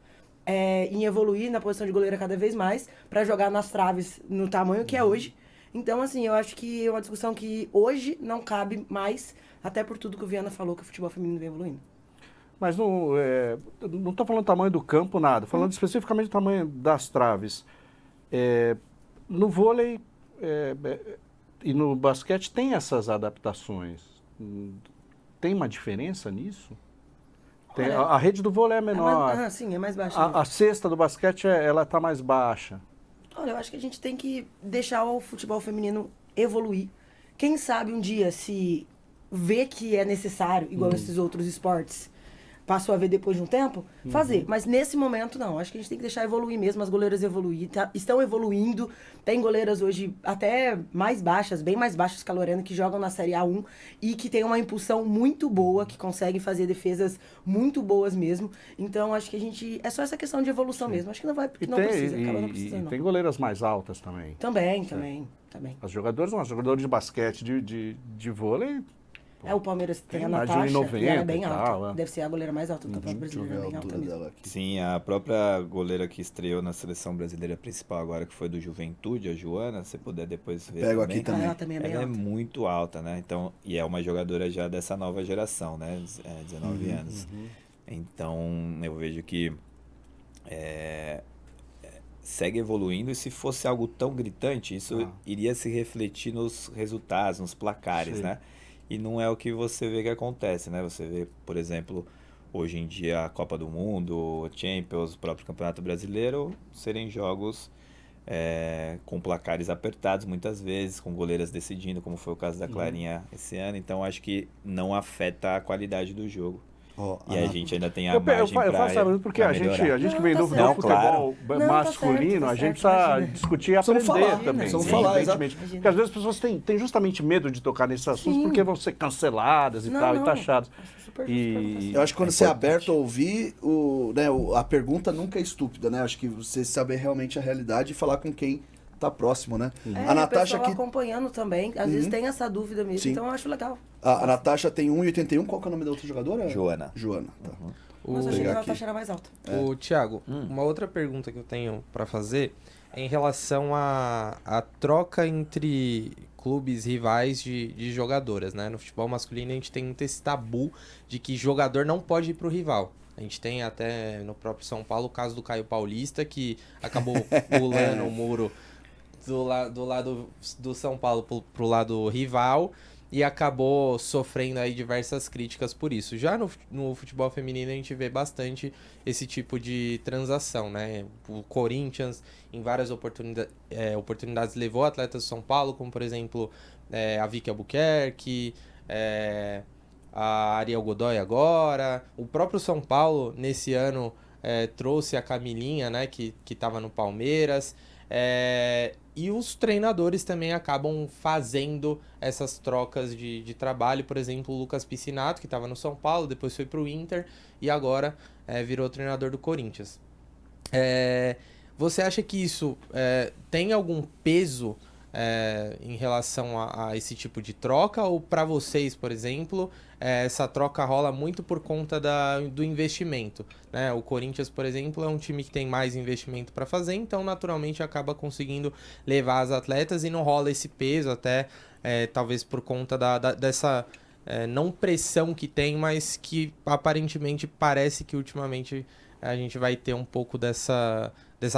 em evoluir na posição de goleira cada vez mais, para jogar nas traves no tamanho que é hoje. Então, assim, eu acho que é uma discussão que hoje não cabe mais, até por tudo que o Viana falou, que o futebol feminino vem evoluindo. Mas não estou falando do tamanho do campo, nada. Falando especificamente do tamanho das traves. No vôlei e no basquete tem essas adaptações. Tem uma diferença nisso? A rede do vôlei é menor. Sim, é mais baixa. A cesta do basquete ela está mais baixa. Olha, eu acho que a gente tem que deixar o futebol feminino evoluir. Quem sabe um dia, se vê que é necessário, igual esses outros esportes, passou a ver depois de um tempo, fazer. Mas nesse momento, não. Acho que a gente tem que deixar evoluir mesmo, as goleiras evoluir. Estão evoluindo. Tem goleiras hoje até mais baixas, bem mais baixas que a Lorena, que jogam na Série A1 e que tem uma impulsão muito boa, que conseguem fazer defesas muito boas mesmo. Então, acho que a gente... É só essa questão de evolução mesmo. Acho que não vai... Não precisa, acaba não precisando, não. Tem goleiras mais altas também. Também. As jogadoras de basquete, de vôlei... O Palmeiras tem a mais de Natasha, 1,90 e ela é bem e alta. tal, Deve ser a goleira mais alta do Campeonato Brasileiro, bem alta mesmo. Sim, a própria goleira que estreou na seleção brasileira principal agora, que foi do Juventude, a Joana, se puder depois ver. Pego também. aqui também. Ela também é bem Ela alta. é muito alta, né? Então, e é uma jogadora já dessa nova geração, né? 19 anos. Então, eu vejo que segue evoluindo, e se fosse algo tão gritante, isso iria se refletir nos resultados, nos placares, né? E não é o que você vê que acontece, né? Você vê, por exemplo, hoje em dia a Copa do Mundo, o Champions, o próprio Campeonato Brasileiro, serem jogos com placares apertados muitas vezes, com goleiras decidindo, como foi o caso da Clarinha esse ano. Então, acho que não afeta a qualidade do jogo. E a gente ainda tem a margem Eu faço essa porque a gente que vem do Não, futebol Não, masculino, tá a gente certo, precisa imagina. discutir e Precisamos aprender falar, também. precisamos Sim, falar, evidentemente. exato. Porque às vezes as pessoas têm justamente medo de tocar nesse assunto Sim. porque vão ser canceladas e tal, e taxadas. Super E Eu acho que quando você é aberto a ouvir, a pergunta nunca é estúpida, né? Acho que você saber realmente a realidade e falar com quem tá próximo, né? A A Natasha pessoa aqui. acompanhando também, às vezes tem essa dúvida mesmo, Sim. então eu acho legal. A Natasha tem 1,81. Qual que é o nome da outra jogadora? Joana. Joana, tá. Mas eu achei que pegar a aqui. Natasha era mais alta. Ô, Thiago, uma outra pergunta que eu tenho para fazer é em relação à troca entre clubes rivais de jogadoras, né? No futebol masculino a gente tem muito esse tabu de que jogador não pode ir pro rival. A gente tem até no próprio São Paulo o caso do Caio Paulista, que acabou pulando o muro do lado do São Paulo pro lado rival e acabou sofrendo aí diversas críticas por isso. Já no futebol feminino a gente vê bastante esse tipo de transação, né? O Corinthians, em várias oportunidades, levou atletas do São Paulo, como por exemplo a Vicky Albuquerque, a Ariel Godoy agora. O próprio São Paulo, nesse ano, trouxe a Camilinha, né? Que estava no Palmeiras. E os treinadores também acabam fazendo essas trocas de trabalho. Por exemplo, o Lucas Piscinato, que estava no São Paulo, depois foi para o Inter e agora virou treinador do Corinthians. Você acha que isso tem algum peso em relação a esse tipo de troca? Ou para vocês, por exemplo, essa troca rola muito por conta do investimento, né? O Corinthians, por exemplo, é um time que tem mais investimento para fazer, então naturalmente acaba conseguindo levar as atletas e não rola esse peso até talvez por conta dessa não pressão que tem, mas que aparentemente parece que ultimamente a gente vai ter um pouco dessa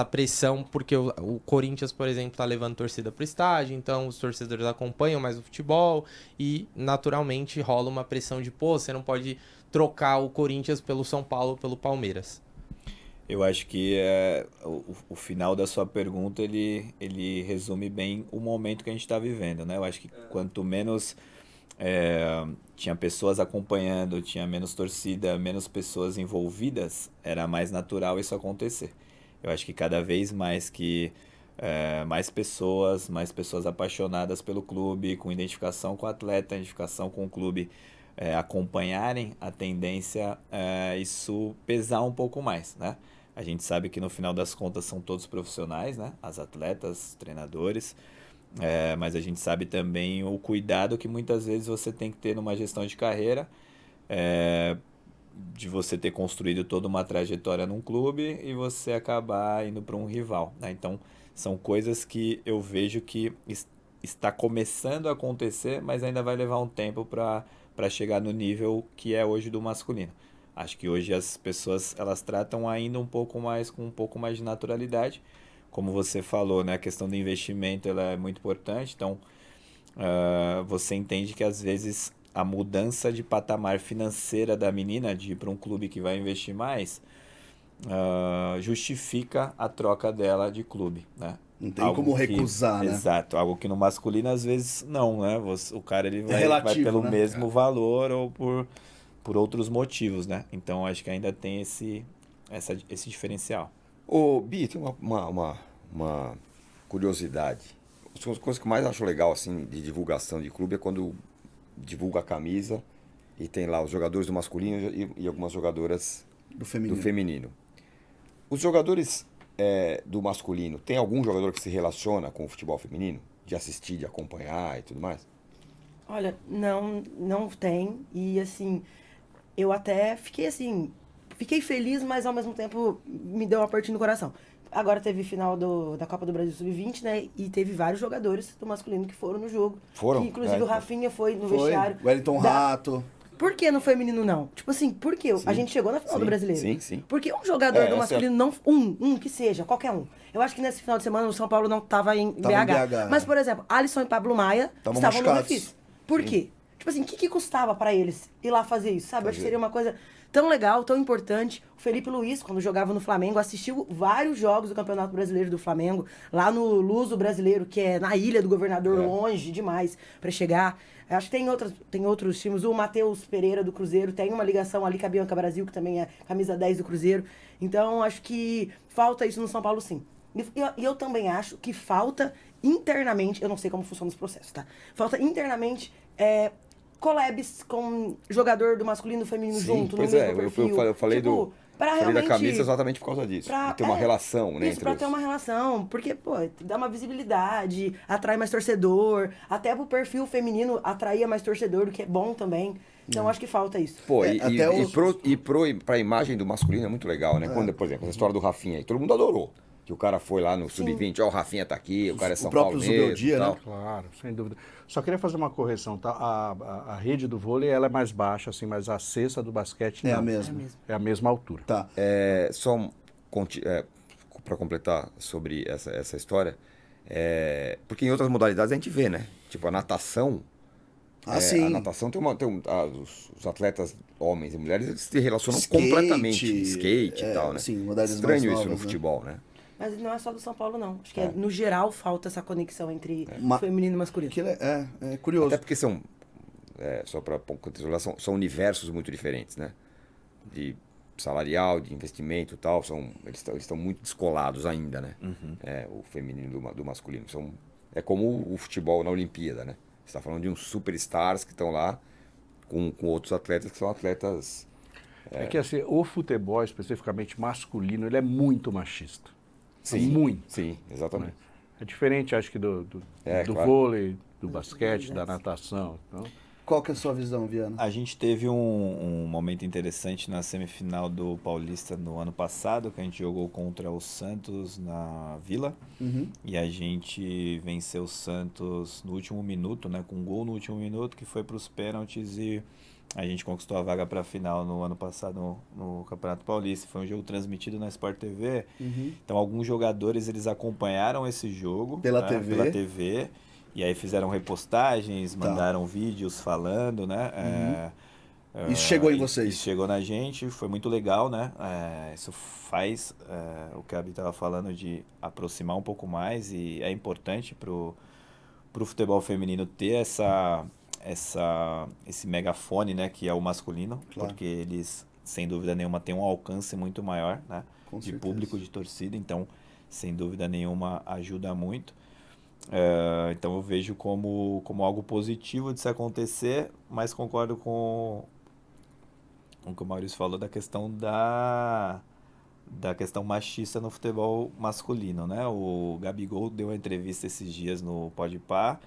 pressão, porque o Corinthians, por exemplo, está levando torcida para o estádio, então os torcedores acompanham mais o futebol e, naturalmente, rola uma pressão de, você não pode trocar o Corinthians pelo São Paulo, pelo Palmeiras. Eu acho que o final da sua pergunta, ele resume bem o momento que a gente está vivendo, né? Eu acho que quanto menos tinha pessoas acompanhando, tinha menos torcida, menos pessoas envolvidas, era mais natural isso acontecer. Eu acho que cada vez mais que mais pessoas apaixonadas pelo clube, com identificação com o atleta, identificação com o clube, acompanharem, a tendência isso pesar um pouco mais, né? A gente sabe que no final das contas são todos profissionais, né? As atletas, treinadores, mas a gente sabe também o cuidado que muitas vezes você tem que ter numa gestão de carreira, de você ter construído toda uma trajetória num clube e você acabar indo para um rival, né? Então, são coisas que eu vejo que está começando a acontecer, mas ainda vai levar um tempo para chegar no nível que é hoje do masculino. Acho que hoje as pessoas elas tratam ainda um pouco mais com um pouco mais de naturalidade. Como você falou, né? A questão do investimento ela é muito importante. Então, você entende que às vezes a mudança de patamar financeira da menina de ir para um clube que vai investir mais justifica a troca dela de clube, né? Não tem como recusar, né? Exato, algo que no masculino às vezes não, né? O cara ele vai relativo, pelo né? mesmo valor ou por por outros motivos, né? Então acho que ainda tem esse diferencial. Ô, Bi, tem uma curiosidade. As coisas que eu mais acho legal, assim, de divulgação de clube é quando divulga a camisa e tem lá os jogadores do masculino e algumas jogadoras Do feminino. do feminino. Os jogadores do masculino, tem algum jogador que se relaciona com o futebol feminino? De assistir, de acompanhar e tudo mais? Olha, não tem. E assim, eu até fiquei feliz, mas ao mesmo tempo me deu um apertinho no coração. Agora teve final da Copa do Brasil Sub-20, né? E teve vários jogadores do masculino que foram no jogo. Foram? Que, inclusive o Rafinha foi no Foi, vestiário. Wellington Rato. Por que no feminino não? Tipo assim, por quê? A gente chegou na final do Brasileiro. Sim. Porque um jogador do essa masculino não... Um que seja, qualquer um. Eu acho que nesse final de semana o São Paulo não tava em Tava em BH. BH, Mas, por exemplo, Alisson e Pablo Maia Tavam estavam no machucados. refis. Por quê? Tipo assim, o que custava pra eles ir lá fazer isso, sabe? Eu acho que seria uma coisa tão legal, tão importante. O Felipe Luiz, quando jogava no Flamengo, assistiu vários jogos do Campeonato Brasileiro do Flamengo, lá no Luso Brasileiro, que é na Ilha do Governador, longe demais pra chegar. Eu acho que tem outros times. O Matheus Pereira do Cruzeiro tem uma ligação ali com a Bianca Brasil, que também é camisa 10 do Cruzeiro. Então, acho que falta isso no São Paulo, sim. E eu também acho que falta internamente, eu não sei como funciona os processos, tá? Falta internamente collabs com jogador do masculino e do feminino junto, pois no mesmo perfil. eu falei Tipo, pra falei da realmente- camisa exatamente por causa disso. Pra De ter uma relação, né? Isso, entre pra os... ter uma relação. Porque, pô, dá uma visibilidade, atrai mais torcedor. Até pro perfil feminino atraía mais torcedor, o que é bom também. Então, acho que falta isso. Pô, até os- pra imagem do masculino é muito legal, né? Quando, por exemplo, essa história do Rafinha aí, todo mundo adorou. Que o cara foi lá no Sub-20, ó, o Rafinha tá aqui, o cara é São Paulo próprio mesmo, Zubeldia, e tal. né? Claro, sem dúvida. Só queria fazer uma correção, tá? A rede do vôlei ela é mais baixa, assim, mas a cesta do basquete É não. a mesma. É a mesma altura. Tá. Para completar sobre essa história, porque em outras modalidades a gente vê, né? Tipo, a natação. Sim. A natação os atletas, homens e mulheres, eles se relacionam Skate, completamente. Skate e tal, né? sim, modalidades Estranho mais isso no novas, né? futebol, né? Mas não é só do São Paulo, não. Acho que no geral falta essa conexão entre Ma- feminino e masculino. Aquilo é curioso. Até porque só para contextualizar, são universos muito diferentes, né? De salarial, de investimento e tal, eles estão muito descolados ainda, né? O feminino do masculino. É como o futebol na Olimpíada, né? Você está falando de uns superstars que estão lá com outros atletas que são atletas... É que assim, o futebol, especificamente masculino, ele é muito machista. Sim, Muito. sim, exatamente. É diferente, acho que do Claro. vôlei, do basquete, da natação. Então, Qual que é a sua visão, Viana? A gente teve um momento interessante na semifinal do Paulista no ano passado, que a gente jogou contra o Santos na Vila. E a gente venceu o Santos no último minuto, né, com um gol no último minuto, que foi para os pênaltis, e a gente conquistou a vaga para a final no ano passado no Campeonato Paulista. Foi um jogo transmitido na Sport TV. Então alguns jogadores eles acompanharam esse jogo Pela né, TV. pela TV. E aí fizeram repostagens, mandaram vídeos falando, né? Isso chegou em vocês? Isso chegou na gente, foi muito legal, né? Isso faz o que a Abi estava falando de aproximar um pouco mais, e é importante pro futebol feminino ter esse megafone, né? Que é o masculino, Claro. porque eles, sem dúvida nenhuma, têm um alcance muito maior, né? Com De certeza. público, de torcida, então, sem dúvida nenhuma, ajuda muito. Então eu vejo como algo positivo de se acontecer, mas concordo com o que o Maurício falou da questão da questão machista no futebol masculino, né? O Gabigol deu uma entrevista esses dias no Podpah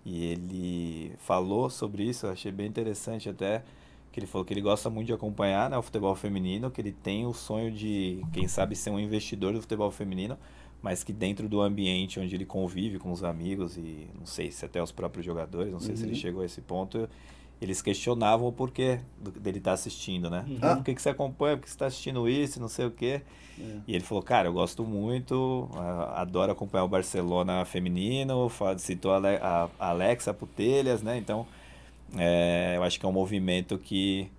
e ele falou sobre isso. Eu achei bem interessante até, que ele falou que ele gosta muito de acompanhar, né, o futebol feminino, que ele tem o sonho de, quem sabe, ser um investidor do futebol feminino, mas que dentro do ambiente onde ele convive com os amigos e não sei se até os próprios jogadores, não sei se ele chegou a esse ponto, eles questionavam o porquê dele estar assistindo, né? Por que você acompanha? Por que você está assistindo isso? Não sei o quê. E ele falou, cara, eu gosto muito, adoro acompanhar o Barcelona feminino, citou a Alexa Putellas, né? Então, eu acho que é um movimento que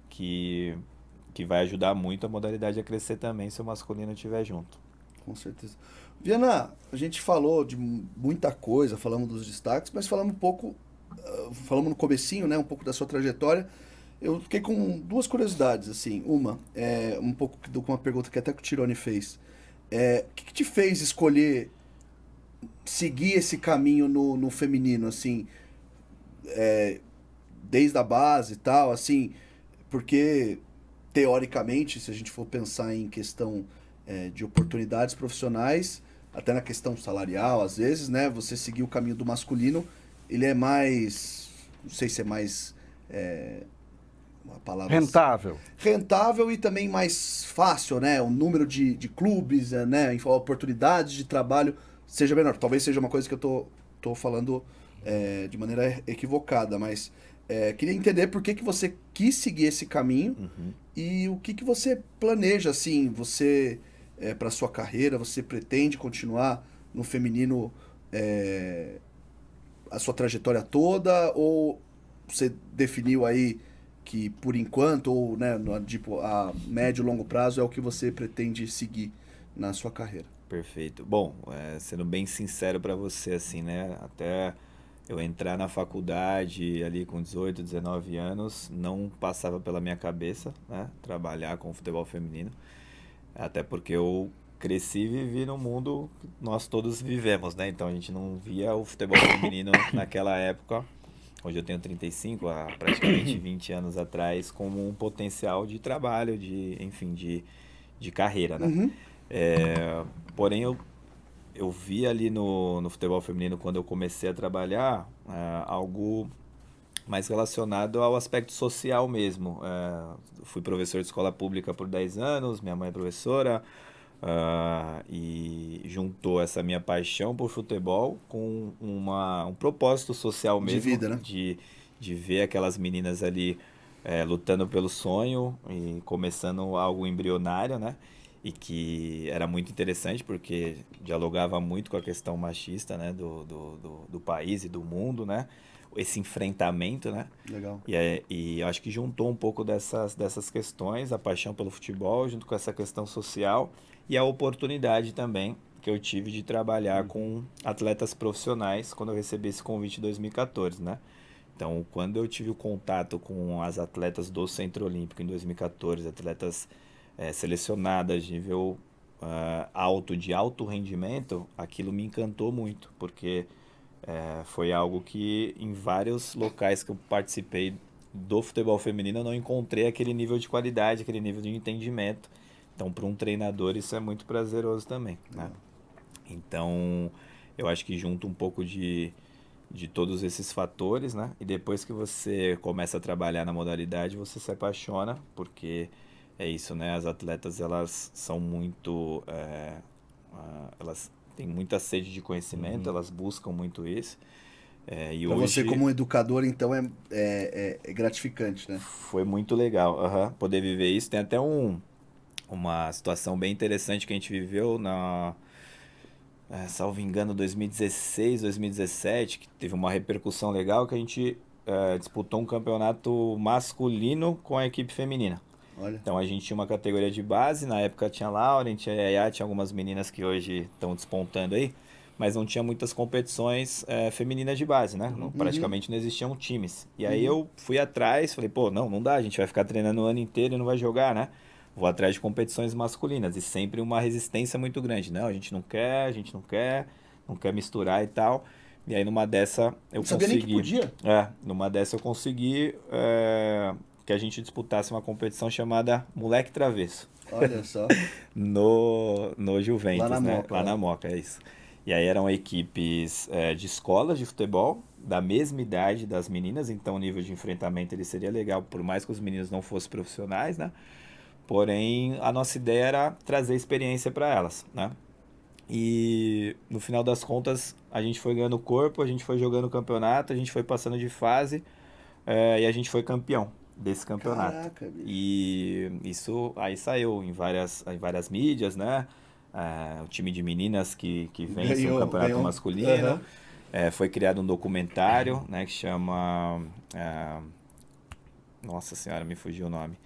vai ajudar muito a modalidade a crescer também, se o masculino estiver junto. Com certeza. Viana, a gente falou de muita coisa, falamos dos destaques, mas falamos um pouco, falamos no comecinho, né, um pouco da sua trajetória. Eu fiquei com duas curiosidades, assim. Uma, um pouco com uma pergunta que até que o Tirone fez. O que te fez escolher seguir esse caminho no feminino, assim, desde a base e tal, assim, porque, teoricamente, se a gente for pensar em questão de oportunidades profissionais, até na questão salarial, às vezes, né, você seguir o caminho do masculino, ele é mais, não sei se é mais... uma palavra rentável e também mais fácil, né? O número de clubes, né? Oportunidades de trabalho seja menor. Talvez seja uma coisa que eu tô falando de maneira equivocada, mas queria entender por que você quis seguir esse caminho e o que você planeja, assim, você para sua carreira, você pretende continuar no feminino a sua trajetória toda, ou você definiu aí que por enquanto, ou né, tipo, a médio e longo prazo é o que você pretende seguir na sua carreira? Perfeito. Bom, sendo bem sincero para você, assim, né? Até eu entrar na faculdade ali com 18, 19 anos, não passava pela minha cabeça, né? Trabalhar com futebol feminino. Até porque eu cresci e vivi no mundo que nós todos vivemos, né? Então a gente não via o futebol feminino naquela época. Hoje eu tenho 35, há praticamente 20 anos atrás, como um potencial de trabalho, enfim, de carreira, né? Porém, eu vi ali no futebol feminino, quando eu comecei a trabalhar, algo mais relacionado ao aspecto social mesmo. Fui professor de escola pública por 10 anos, minha mãe é professora, e juntou essa minha paixão por futebol com um propósito social mesmo, de vida, né? De ver aquelas meninas ali lutando pelo sonho e começando algo embrionário, né? E que era muito interessante porque dialogava muito com a questão machista, né? do país e do mundo, né? Esse enfrentamento, né? Legal. E eu acho que juntou um pouco dessas questões, a paixão pelo futebol, junto com essa questão social e a oportunidade também que eu tive de trabalhar com atletas profissionais quando eu recebi esse convite em 2014, né? Então, quando eu tive o contato com as atletas do Centro Olímpico em 2014, atletas selecionadas de nível alto, de alto rendimento, aquilo me encantou muito, porque foi algo que em vários locais que eu participei do futebol feminino eu não encontrei aquele nível de qualidade, aquele nível de entendimento. Então, para um treinador, isso é muito prazeroso também, né? Então, eu acho que junta um pouco de todos esses fatores, né? E depois que você começa a trabalhar na modalidade, você se apaixona, porque é isso, né? As atletas, elas são muito... elas têm muita sede de conhecimento, elas buscam muito isso. E pra hoje você como educador, então, é gratificante, né? foi muito legal, poder viver isso. Tem até uma situação bem interessante que a gente viveu salvo engano, 2016, 2017, que teve uma repercussão legal, que a gente disputou um campeonato masculino com a equipe feminina. Olha. Então a gente tinha uma categoria de base, na época tinha Lauren, tinha Yaya, tinha algumas meninas que hoje estão despontando aí, mas não tinha muitas competições femininas de base, né? Praticamente não existiam times. E aí eu fui atrás, falei, pô, não dá, a gente vai ficar treinando o ano inteiro e não vai jogar, né? Vou atrás de competições masculinas, e sempre uma resistência muito grande. Não, a gente não quer misturar e tal. E aí numa dessa eu sabia consegui... nem que podia. Numa dessa eu consegui que a gente disputasse uma competição chamada Moleque Travesso. Olha só. no Juventus, Lá na né? Moca, Lá na Moca, é isso. E aí eram equipes de escolas de futebol, da mesma idade das meninas, então o nível de enfrentamento ele seria legal, por mais que os meninos não fossem profissionais, né? Porém, a nossa ideia era trazer experiência para elas, né? E no final das contas, a gente foi ganhando corpo, a gente foi jogando o campeonato, a gente foi passando de fase e a gente foi campeão desse campeonato. Caraca, bicho. E isso aí saiu em várias mídias, né? O time de meninas que vence o campeonato masculino. Foi criado um documentário, né, que chama... nossa senhora, me fugiu o nome.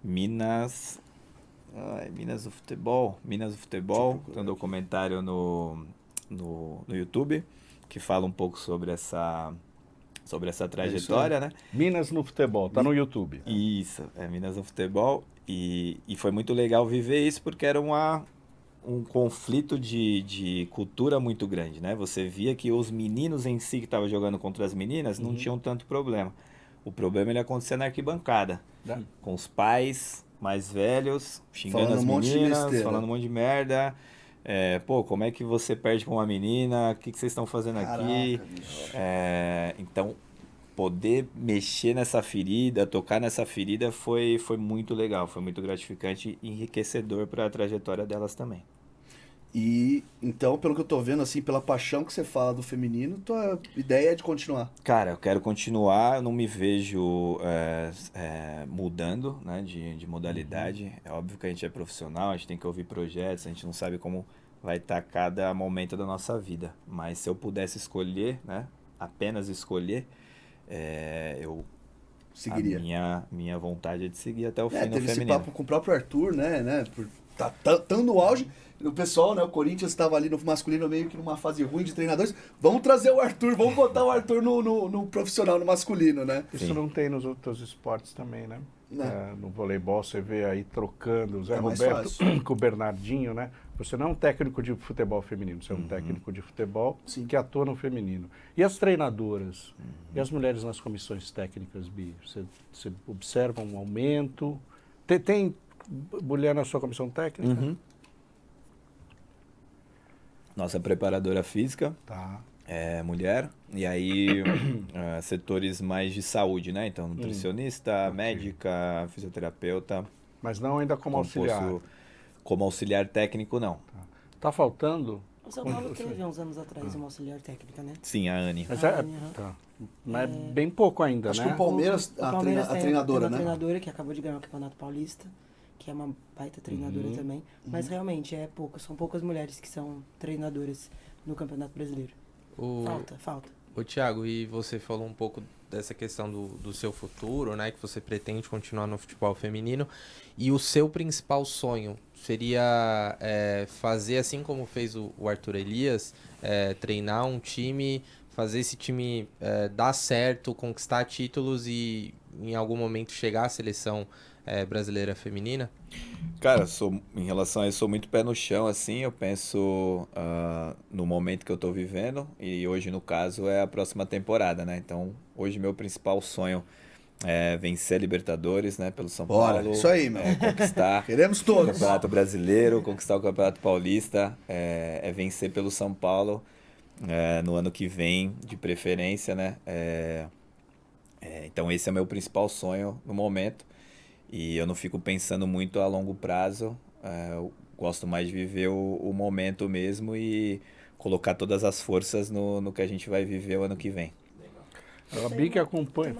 Minas do Futebol. Tem um documentário no YouTube que fala um pouco sobre sobre essa trajetória, né? Minas no futebol, tá no YouTube. Isso, Minas no Futebol. E foi muito legal viver isso porque era um conflito de cultura muito grande, né? Você via que os meninos em si que estavam jogando contra as meninas não tinham tanto problema. O problema ele acontecia na arquibancada, com os pais mais velhos, xingando Falando as um monte de meninas, besteira. falando um monte de merda. Pô, como é que você perde pra uma menina? O que vocês estão fazendo aqui? bicho. Então, poder mexer nessa ferida, tocar nessa ferida foi muito legal, foi muito gratificante e enriquecedor para a trajetória delas também. E então, pelo que eu tô vendo, assim, pela paixão que você fala do feminino, tua ideia é de continuar. Cara, eu quero continuar, eu não me vejo mudando, né, de modalidade. É óbvio que a gente é profissional, a gente tem que ouvir projetos, a gente não sabe como vai estar cada momento da nossa vida. Mas se eu pudesse escolher, né, apenas escolher, eu Seguiria. A minha vontade é de seguir até o fim no Teve esse feminino. papo com o próprio Arthur, né? Tá tão no auge. O pessoal, né? O Corinthians estava ali no masculino meio que numa fase ruim de treinadores. Vamos trazer o Arthur, vamos botar o Arthur no profissional, no masculino, né? Isso não tem nos outros esportes também, né? No voleibol você vê aí trocando o Zé mais Roberto fácil. com o Bernardinho, né? Você não é um técnico de futebol feminino, você é um técnico de futebol que atua no feminino. E as treinadoras? E as mulheres nas comissões técnicas, Bi? Você observa um aumento? Tem mulher na sua comissão técnica? Nossa preparadora física Tá. é mulher, e aí setores mais de saúde, né? Então, nutricionista, médica, fisioterapeuta. Mas não ainda como auxiliar. Como auxiliar técnico, não. Tá faltando? O São Paulo teve uns anos atrás uma auxiliar técnica, né? Sim, a Anne. Mas Aham. Mas é bem pouco ainda, Acho né? que o Palmeiras, O a Palmeiras treinadora, tem uma né? treinadora que acabou de ganhar o Campeonato Paulista, que é uma baita treinadora também. Mas realmente é pouco, são poucas mulheres que são treinadoras no Campeonato Brasileiro. Falta. Ô, Thiago, e você falou um pouco dessa questão do seu futuro, né? Que você pretende continuar no futebol feminino. E o seu principal sonho seria fazer assim como fez o Arthur Elias, treinar um time, fazer esse time dar certo, conquistar títulos e em algum momento chegar à seleção brasileira feminina? Cara, em relação a isso, sou muito pé no chão, assim, eu penso no momento que eu tô vivendo, e hoje, no caso, é a próxima temporada, né? Então, hoje, meu principal sonho é vencer a Libertadores, né, pelo São Bora, Paulo. isso aí, meu. Conquistar Queremos o todos. Campeonato Brasileiro, conquistar o Campeonato Paulista, vencer pelo São Paulo no ano que vem, de preferência, né? Então, esse é o meu principal sonho no momento. E eu não fico pensando muito a longo prazo, eu gosto mais de viver o momento mesmo e colocar todas as forças no que a gente vai viver o ano que vem. A Bi que acompanha.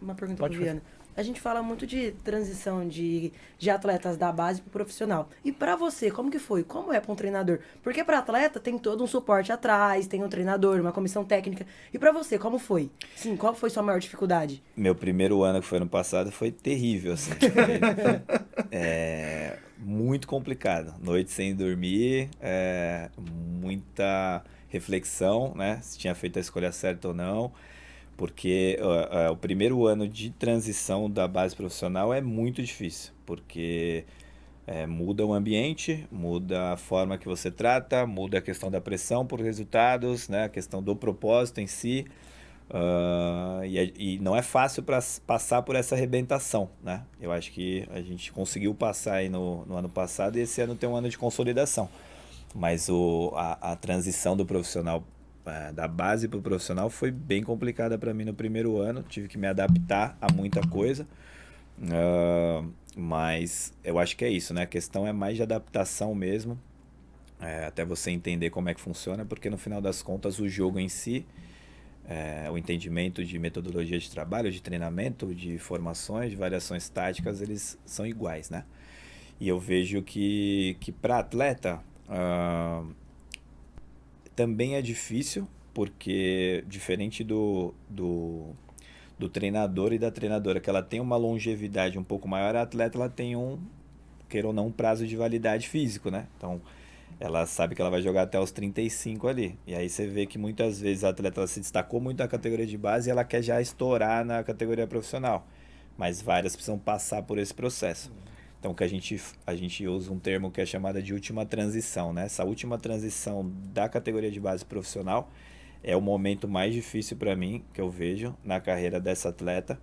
Uma pergunta Pode pro Viana. A gente fala muito de transição de atletas da base pro profissional. E pra você, como que foi? Como é pra um treinador? Porque pra atleta tem todo um suporte atrás, tem um treinador, uma comissão técnica. E pra você, como foi? Sim, qual foi sua maior dificuldade? Meu primeiro ano, que foi ano passado, foi terrível, assim. Muito complicado. Noite sem dormir, muita reflexão, né? Se tinha feito a escolha certa ou não. Porque o primeiro ano de transição da base profissional é muito difícil. Porque muda o ambiente, muda a forma que você trata, muda a questão da pressão por resultados, né? A questão do propósito em si. E não é fácil para passar por essa arrebentação, né? Eu acho que a gente conseguiu passar aí no ano passado e esse ano tem um ano de consolidação. Mas a transição do profissional, da base para o profissional, foi bem complicada para mim no primeiro ano. Tive que me adaptar a muita coisa. Mas eu acho que é isso, né? A questão é mais de adaptação mesmo. Até você entender como é que funciona, porque no final das contas o jogo em si, o entendimento de metodologia de trabalho, de treinamento, de formações, de variações táticas, eles são iguais, né? E eu vejo que para atleta também é difícil, porque diferente do treinador e da treinadora, que ela tem uma longevidade um pouco maior, a atleta ela tem queira ou não, um prazo de validade físico, né? Então, ela sabe que ela vai jogar até os 35 ali. E aí você vê que muitas vezes a atleta ela se destacou muito na categoria de base e ela quer já estourar na categoria profissional. Mas várias precisam passar por esse processo. Então que a gente usa um termo que é chamada de última transição, né? Essa última transição da categoria de base profissional é o momento mais difícil para mim, que eu vejo na carreira dessa atleta,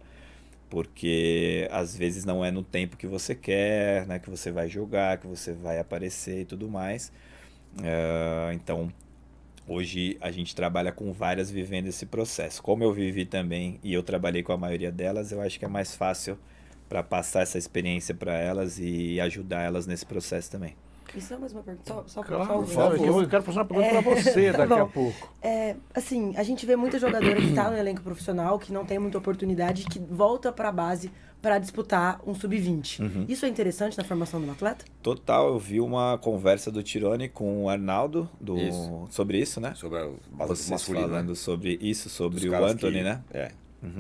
porque às vezes não é no tempo que você quer, né, que você vai jogar, que você vai aparecer e tudo mais. Então, hoje a gente trabalha com várias vivendo esse processo. Como eu vivi também e eu trabalhei com a maioria delas, eu acho que é mais fácil para passar essa experiência para elas e ajudar elas nesse processo também. Isso é mais uma pergunta, só Claro, por por favor. Eu quero fazer uma pergunta para você daqui a pouco. Assim, a gente vê muita jogadora que está no elenco profissional, que não tem muita oportunidade, que volta para a base para disputar um sub-20. Isso é interessante na formação de um atleta? Total, eu vi uma conversa do Tirone com o Arnaldo sobre isso, né? Sobre a base Vocês masculina. falando sobre isso, sobre Dos o caras Anthony, que- né? É.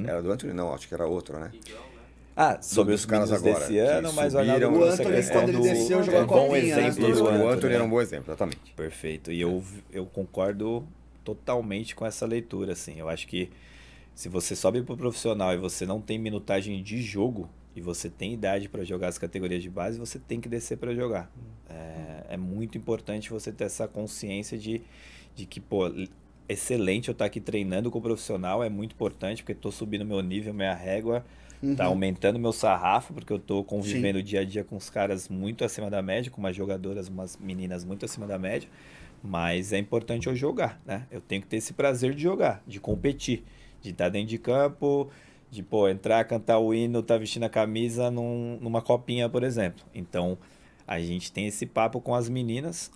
Era do Anthony? Não, acho que era outro, né? Sobre dos os caras caras agora, desse que ano, mas o Arnaldo subiram. O trouxe a Anthony, questão quando ele do... desceu, é jogou um a bom copinha, né? exemplo Isso, do o Anthony, Anthony era um né? bom exemplo, exatamente. Perfeito. E eu concordo totalmente com essa leitura, assim. Eu acho que se você sobe pro profissional e você não tem minutagem de jogo e você tem idade para jogar as categorias de base, você tem que descer para jogar. É muito importante você ter essa consciência de que, pô, excelente eu estar aqui treinando com o profissional, é muito importante, porque estou subindo meu nível, minha régua, tá aumentando meu sarrafo, porque eu estou convivendo dia a dia com os caras muito acima da média, com umas jogadoras, umas meninas muito acima da média, mas é importante eu jogar, né? Eu tenho que ter esse prazer de jogar, de competir, de estar dentro de campo, de, pô, entrar, cantar o hino, tá vestindo a camisa numa copinha, por exemplo. Então, a gente tem esse papo com as meninas.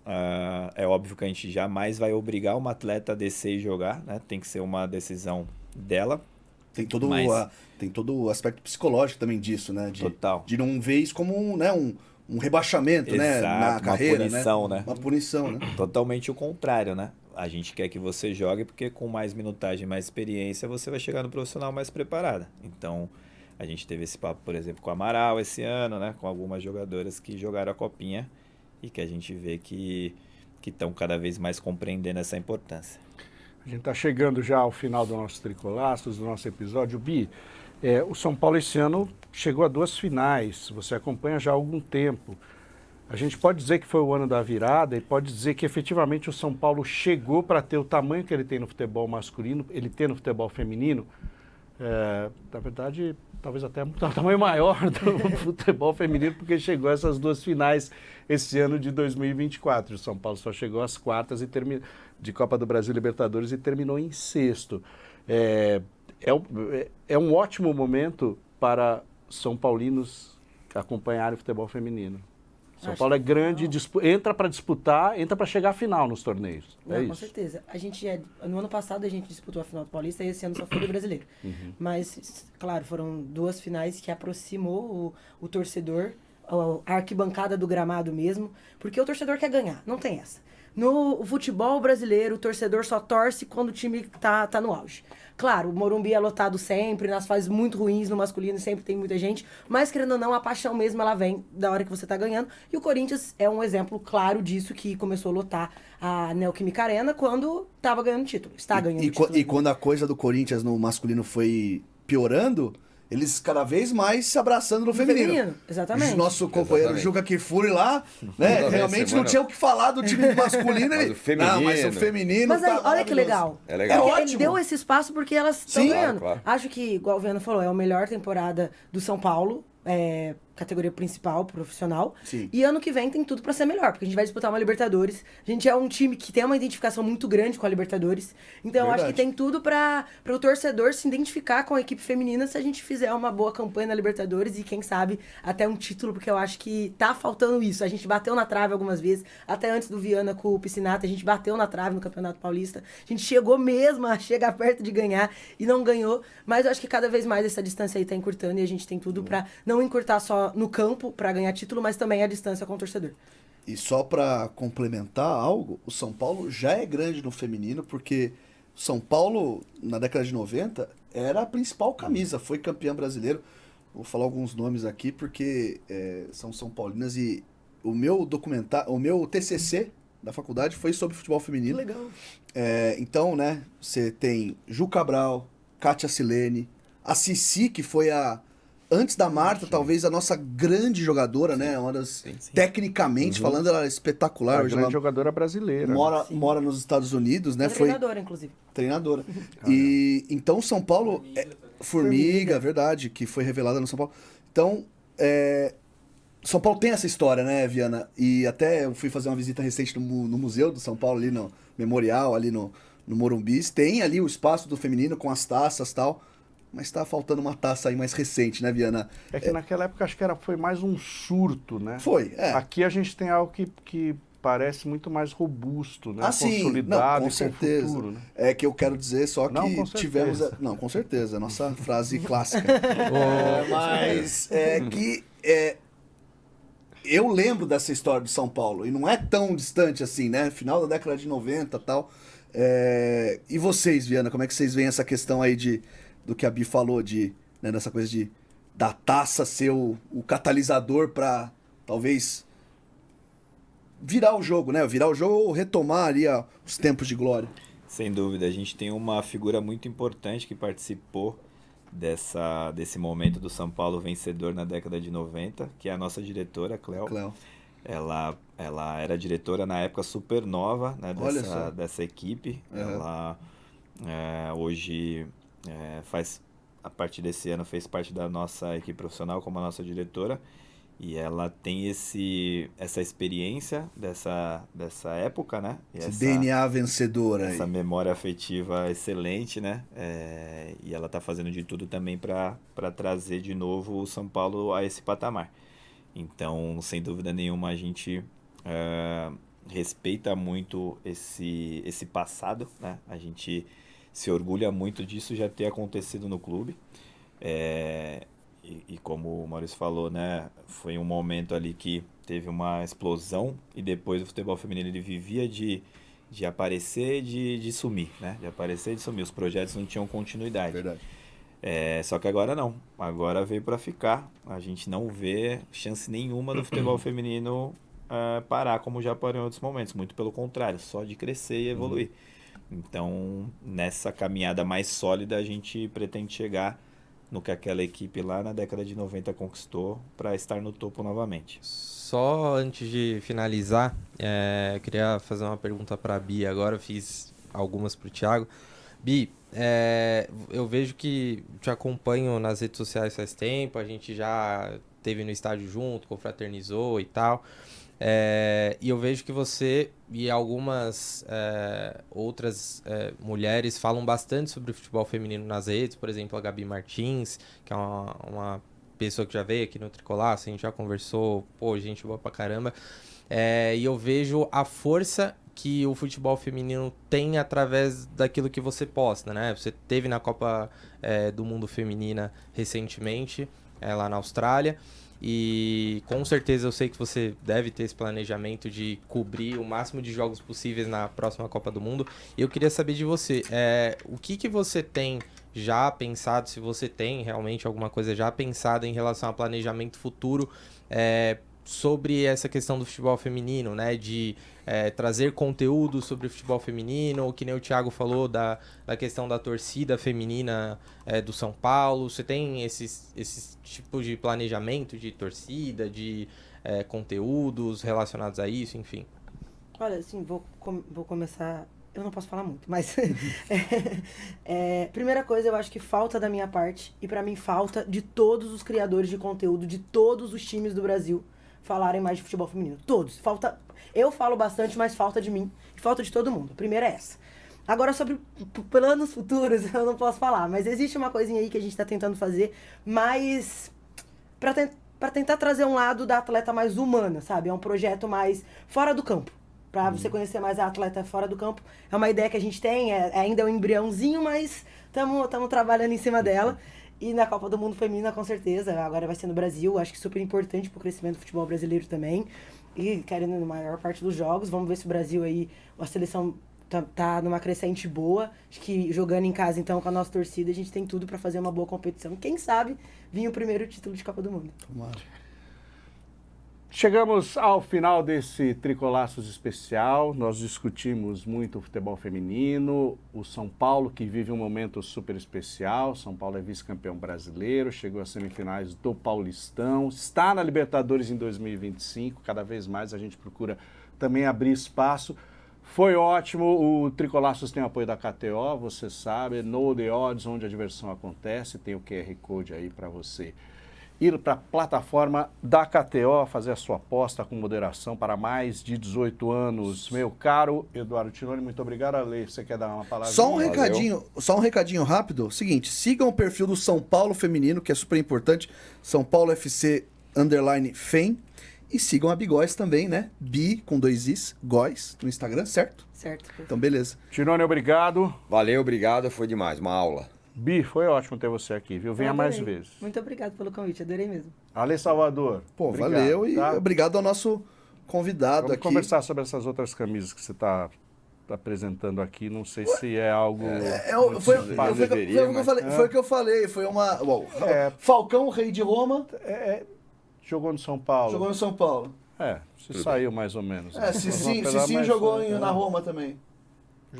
É óbvio que a gente jamais vai obrigar uma atleta a descer e jogar, né? Tem que ser uma decisão dela. Tem todo, Mas- tem todo o aspecto psicológico também disso, né? Total. De não ver isso como um rebaixamento, né? Exato, Na uma carreira, punição, né? Uma punição, né? Totalmente o contrário, né? A gente quer que você jogue porque com mais minutagem, mais experiência, você vai chegar no profissional mais preparada. Então, a gente teve esse papo, por exemplo, com a Amaral esse ano, né? Com algumas jogadoras que jogaram a copinha e que a gente vê que estão cada vez mais compreendendo essa importância. A gente está chegando já ao final do nosso Tricolaços, do nosso episódio. Bi, o São Paulo esse ano chegou a 2 finais, você acompanha já há algum tempo. A gente pode dizer que foi o ano da virada e pode dizer que efetivamente o São Paulo chegou para ter o tamanho que ele tem no futebol masculino, ele tem no futebol feminino. Na verdade, talvez até um tamanho maior do futebol feminino, porque chegou a essas 2 finais esse ano de 2024. O São Paulo só chegou às quartas de Copa do Brasil e Libertadores e terminou em 6º. É um ótimo momento para São Paulinos acompanharem o futebol feminino. São Acho Paulo é que grande, não. entra para disputar, entra para chegar à final nos torneios. Não, É com isso. certeza. No ano passado a gente disputou a final do Paulista e esse ano só foi do Brasileiro. Mas, claro, foram 2 finais que aproximou o torcedor, a arquibancada do gramado mesmo, porque o torcedor quer ganhar, não tem essa. No futebol brasileiro, o torcedor só torce quando o time tá no auge. Claro, o Morumbi é lotado sempre, nas fases muito ruins, no masculino sempre tem muita gente, mas querendo ou não, a paixão mesmo ela vem da hora que você tá ganhando. E o Corinthians é um exemplo claro disso, que começou a lotar a Neoquímica Arena quando tava ganhando título. Está ganhando título. E quando a coisa do Corinthians no masculino foi piorando, eles cada vez mais se abraçando no feminino. Exatamente. Nosso companheiro Exatamente. Juca Kifuri lá, né? Toda Realmente semana. não tinha o que falar do time masculino. Mas ele, o feminino- Não, mas o feminino Mas aí, tá olha que maravilhoso." legal. É legal. É Porque ele ótimo. deu esse espaço porque elas estão Sim. ganhando. Claro, Acho que, igual o Viana falou, é a melhor temporada do São Paulo, categoria principal, profissional. Sim. E ano que vem tem tudo pra ser melhor, porque a gente vai disputar uma Libertadores. A gente é um time que tem uma identificação muito grande com a Libertadores. Então eu acho que Verdade. tem tudo pra o torcedor se identificar com a equipe feminina se a gente fizer uma boa campanha na Libertadores e quem sabe até um título, porque eu acho que tá faltando isso. A gente bateu na trave algumas vezes, até antes do Viana com o Piscinato, a gente bateu na trave no Campeonato Paulista. A gente chegou mesmo a chegar perto de ganhar e não ganhou, mas eu acho que cada vez mais essa distância aí tá encurtando e a gente tem tudo pra não encurtar só no campo pra ganhar título, mas também a distância com o torcedor. E só pra complementar algo, o São Paulo já é grande no feminino, porque o São Paulo, na década de 90, era a principal camisa, foi campeão brasileiro. Vou falar alguns nomes aqui, porque são São Paulinas e o meu TCC da faculdade foi sobre futebol feminino. Legal. Então, né, você tem Ju Cabral, Kátia Silene, a Cici, que foi antes da Marta, talvez a nossa grande jogadora, né? Uma das, tecnicamente falando, ela é espetacular. A Hoje grande ela jogadora brasileira. mora nos Estados Unidos, né? É treinadora, inclusive. Treinadora. E então São Paulo... Formiga, verdade, que foi revelada no São Paulo. Então, São Paulo tem essa história, né, Viana? E até eu fui fazer uma visita recente no Museu do São Paulo, ali no Memorial, ali no Morumbi. Tem ali o espaço do feminino com as taças e tal. Mas tá faltando uma taça aí mais recente, né, Viana? É que naquela época acho que foi mais um surto, né? Foi, Aqui a gente tem algo que parece muito mais robusto, né? Sim, consolidado, não, com e certeza. Com futuro, né? É que eu quero dizer só que Não, com tivemos... certeza. Não, com certeza, nossa frase clássica. Mas eu lembro dessa história de São Paulo, e não é tão distante assim, né? Final da década de 90 e tal. E vocês, Viana, como é que vocês veem essa questão aí do que a Bi falou, né, dessa coisa da taça ser o catalisador para talvez virar o jogo, né? Virar o jogo ou retomar ali os tempos de glória. Sem dúvida, a gente tem uma figura muito importante que participou desse momento do São Paulo vencedor na década de 90, que é a nossa diretora, Cléo. Ela era diretora na época super nova, né, dessa equipe. Uhum. Ela hoje a partir desse ano fez parte da nossa equipe profissional como a nossa diretora, e ela tem essa experiência dessa época, né? Esse DNA vencedora aí. Essa memória afetiva excelente, né? E ela está fazendo de tudo também para trazer de novo o São Paulo a esse patamar. Então, sem dúvida nenhuma, a gente respeita muito esse passado, né? A gente se orgulha muito disso já ter acontecido no clube. E como o Maurício falou, né, foi um momento ali que teve uma explosão, e depois o futebol feminino ele vivia de aparecer e de sumir, né? De aparecer e de sumir. Os projetos não tinham continuidade. Verdade. Só que agora não. Agora veio para ficar. A gente não vê chance nenhuma do futebol feminino parar como já parou em outros momentos. Muito pelo contrário, só de crescer e evoluir. Então, nessa caminhada mais sólida, a gente pretende chegar no que aquela equipe lá na década de 90 conquistou para estar no topo novamente. Só antes de finalizar, eu queria fazer uma pergunta para a Bi agora. Eu fiz algumas para o Thiago. Bi, eu vejo que te acompanho nas redes sociais faz tempo, a gente já esteve no estádio junto, confraternizou e tal. E eu vejo que você e algumas outras mulheres falam bastante sobre o futebol feminino nas redes, por exemplo, a Gabi Martins, que é uma pessoa que já veio aqui no Tricolaço, a gente já conversou, gente boa pra caramba. E eu vejo a força que o futebol feminino tem através daquilo que você posta, né? Você teve na Copa do Mundo Feminina recentemente, lá na Austrália. E com certeza eu sei que você deve ter esse planejamento de cobrir o máximo de jogos possíveis na próxima Copa do Mundo. E eu queria saber de você, o que você tem já pensado, se você tem realmente alguma coisa já pensada em relação a planejamento futuro sobre essa questão do futebol feminino, né? De trazer conteúdo sobre o futebol feminino, que nem o Thiago falou da questão da torcida feminina do São Paulo. Você tem esses tipos de planejamento de torcida, de conteúdos relacionados a isso, enfim? Olha, assim, vou começar... Eu não posso falar muito, mas... primeira coisa, eu acho que falta da minha parte, e pra mim falta de todos os criadores de conteúdo, de todos os times do Brasil, falarem mais de futebol feminino. Todos. Falta... Eu falo bastante, mas falta de mim e falta de todo mundo. A primeira é essa. Agora, sobre planos futuros, eu não posso falar, mas existe uma coisinha aí que a gente tá tentando fazer, mas pra tentar trazer um lado da atleta mais humana, sabe? É um projeto mais fora do campo. Pra você conhecer mais a atleta fora do campo. É uma ideia que a gente tem, ainda é um embriãozinho, mas estamos trabalhando em cima dela. E na Copa do Mundo Feminina, com certeza, agora vai ser no Brasil, acho que super importante pro crescimento do futebol brasileiro também. E querendo na maior parte dos jogos, vamos ver se o Brasil aí, a seleção tá numa crescente boa. Acho que jogando em casa, então, com a nossa torcida, a gente tem tudo pra fazer uma boa competição. Quem sabe vir o primeiro título de Copa do Mundo. Chegamos ao final desse Tricolaços especial. Nós discutimos muito o futebol feminino, o São Paulo, que vive um momento super especial. São Paulo é vice-campeão brasileiro, chegou às semifinais do Paulistão, está na Libertadores em 2025. Cada vez mais a gente procura também abrir espaço. Foi ótimo, o Tricolaços tem o apoio da KTO, você sabe, Know the Odds, onde a diversão acontece, tem o QR Code aí para você ir para a plataforma da KTO, fazer a sua aposta com moderação para mais de 18 anos. Meu caro Eduardo Tironi, muito obrigado. Ale, você quer dar uma palavra? Só um recadinho rápido. Seguinte, sigam o perfil do São Paulo Feminino, que é super importante, São Paulo FC _FEM. E sigam a Bigóis também, né? Bi, com 2 Is, Góis, no Instagram, certo? Certo. Então, beleza. Tironi, obrigado. Valeu, obrigado, foi demais, uma aula. Bi, foi ótimo ter você aqui, viu? Venha mais vezes. Muito obrigado pelo convite, adorei mesmo. Ale Salvador. Pô, obrigado, valeu e tá? obrigado ao nosso convidado Vamos aqui. conversar sobre essas outras camisas que você está apresentando aqui. Não sei se é algo... Foi o que eu falei. Foi uma... Bom, Falcão, rei de Roma. Jogou no São Paulo. Jogou no São Paulo. Se saiu mais ou menos. Cicinho jogou na Roma também.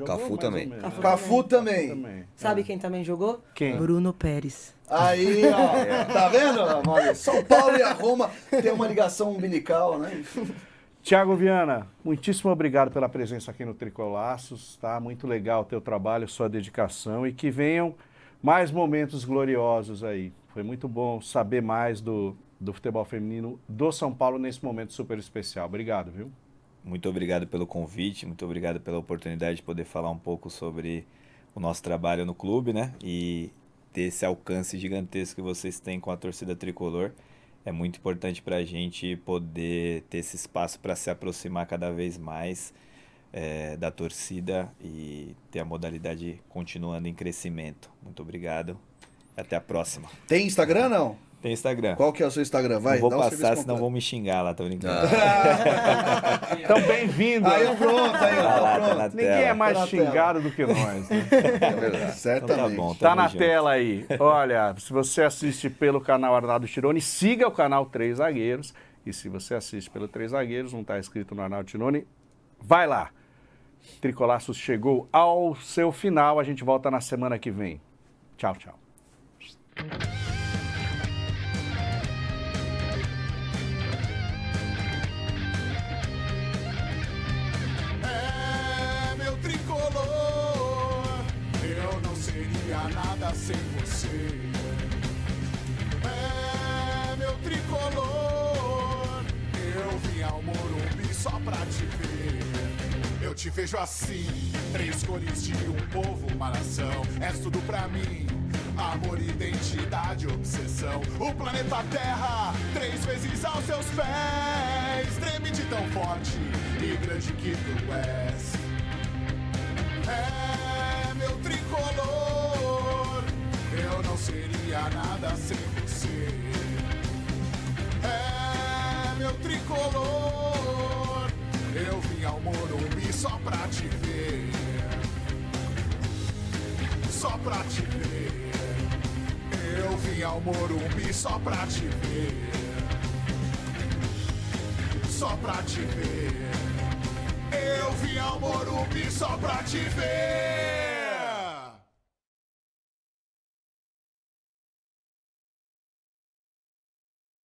Cafu também. Cafu também. Sabe quem também jogou? Quem? Bruno Pérez. Aí, ó. Tá vendo, Maurício? São Paulo e a Roma tem uma ligação umbilical, né? Thiago Viana, muitíssimo obrigado pela presença aqui no Tricolaços, tá? Muito legal o teu trabalho, sua dedicação e que venham mais momentos gloriosos aí. Foi muito bom saber mais do futebol feminino do São Paulo nesse momento super especial. Obrigado, viu? Muito obrigado pelo convite, muito obrigado pela oportunidade de poder falar um pouco sobre o nosso trabalho no clube, né? E ter esse alcance gigantesco que vocês têm com a torcida tricolor. É muito importante para a gente poder ter esse espaço para se aproximar cada vez mais da torcida e ter a modalidade continuando em crescimento. Muito obrigado. Até a próxima. Tem Instagram, não? Tem Instagram. Qual que é o seu Instagram? Vai, não vou dá passar, senão vão me xingar lá, tô brincando. Então, bem-vindo. Aí, pronto. Tá na Ninguém tela. é mais Tá na xingado do que nós. Né? É verdade. Certamente. Então tá bom, Tá tamo na junto. tela aí. Olha, se você assiste pelo canal Arnaldo Tironi, siga o canal 3 Zagueiros. E se você assiste pelo 3 Zagueiros, não está inscrito no Arnaldo Tironi, vai lá. Tricolaços chegou ao seu final. A gente volta na semana que vem. Tchau, tchau. Meu tricolor, eu não seria nada sem você. Meu tricolor, eu vim ao Morumbi só pra te ver. Eu te vejo assim, 3 cores de um povo, uma nação. És tudo pra mim, amor, identidade, obsessão. O planeta Terra, 3 vezes aos seus pés. Treme de tão forte e grande que tu és. Meu tricolor, eu não seria nada sem você. Meu tricolor, eu vim ao Morumbi só pra te ver. Só pra te ver. Eu vim ao Morumbi só pra te ver. Só pra te ver. Eu vim ao Morumbi só pra te ver.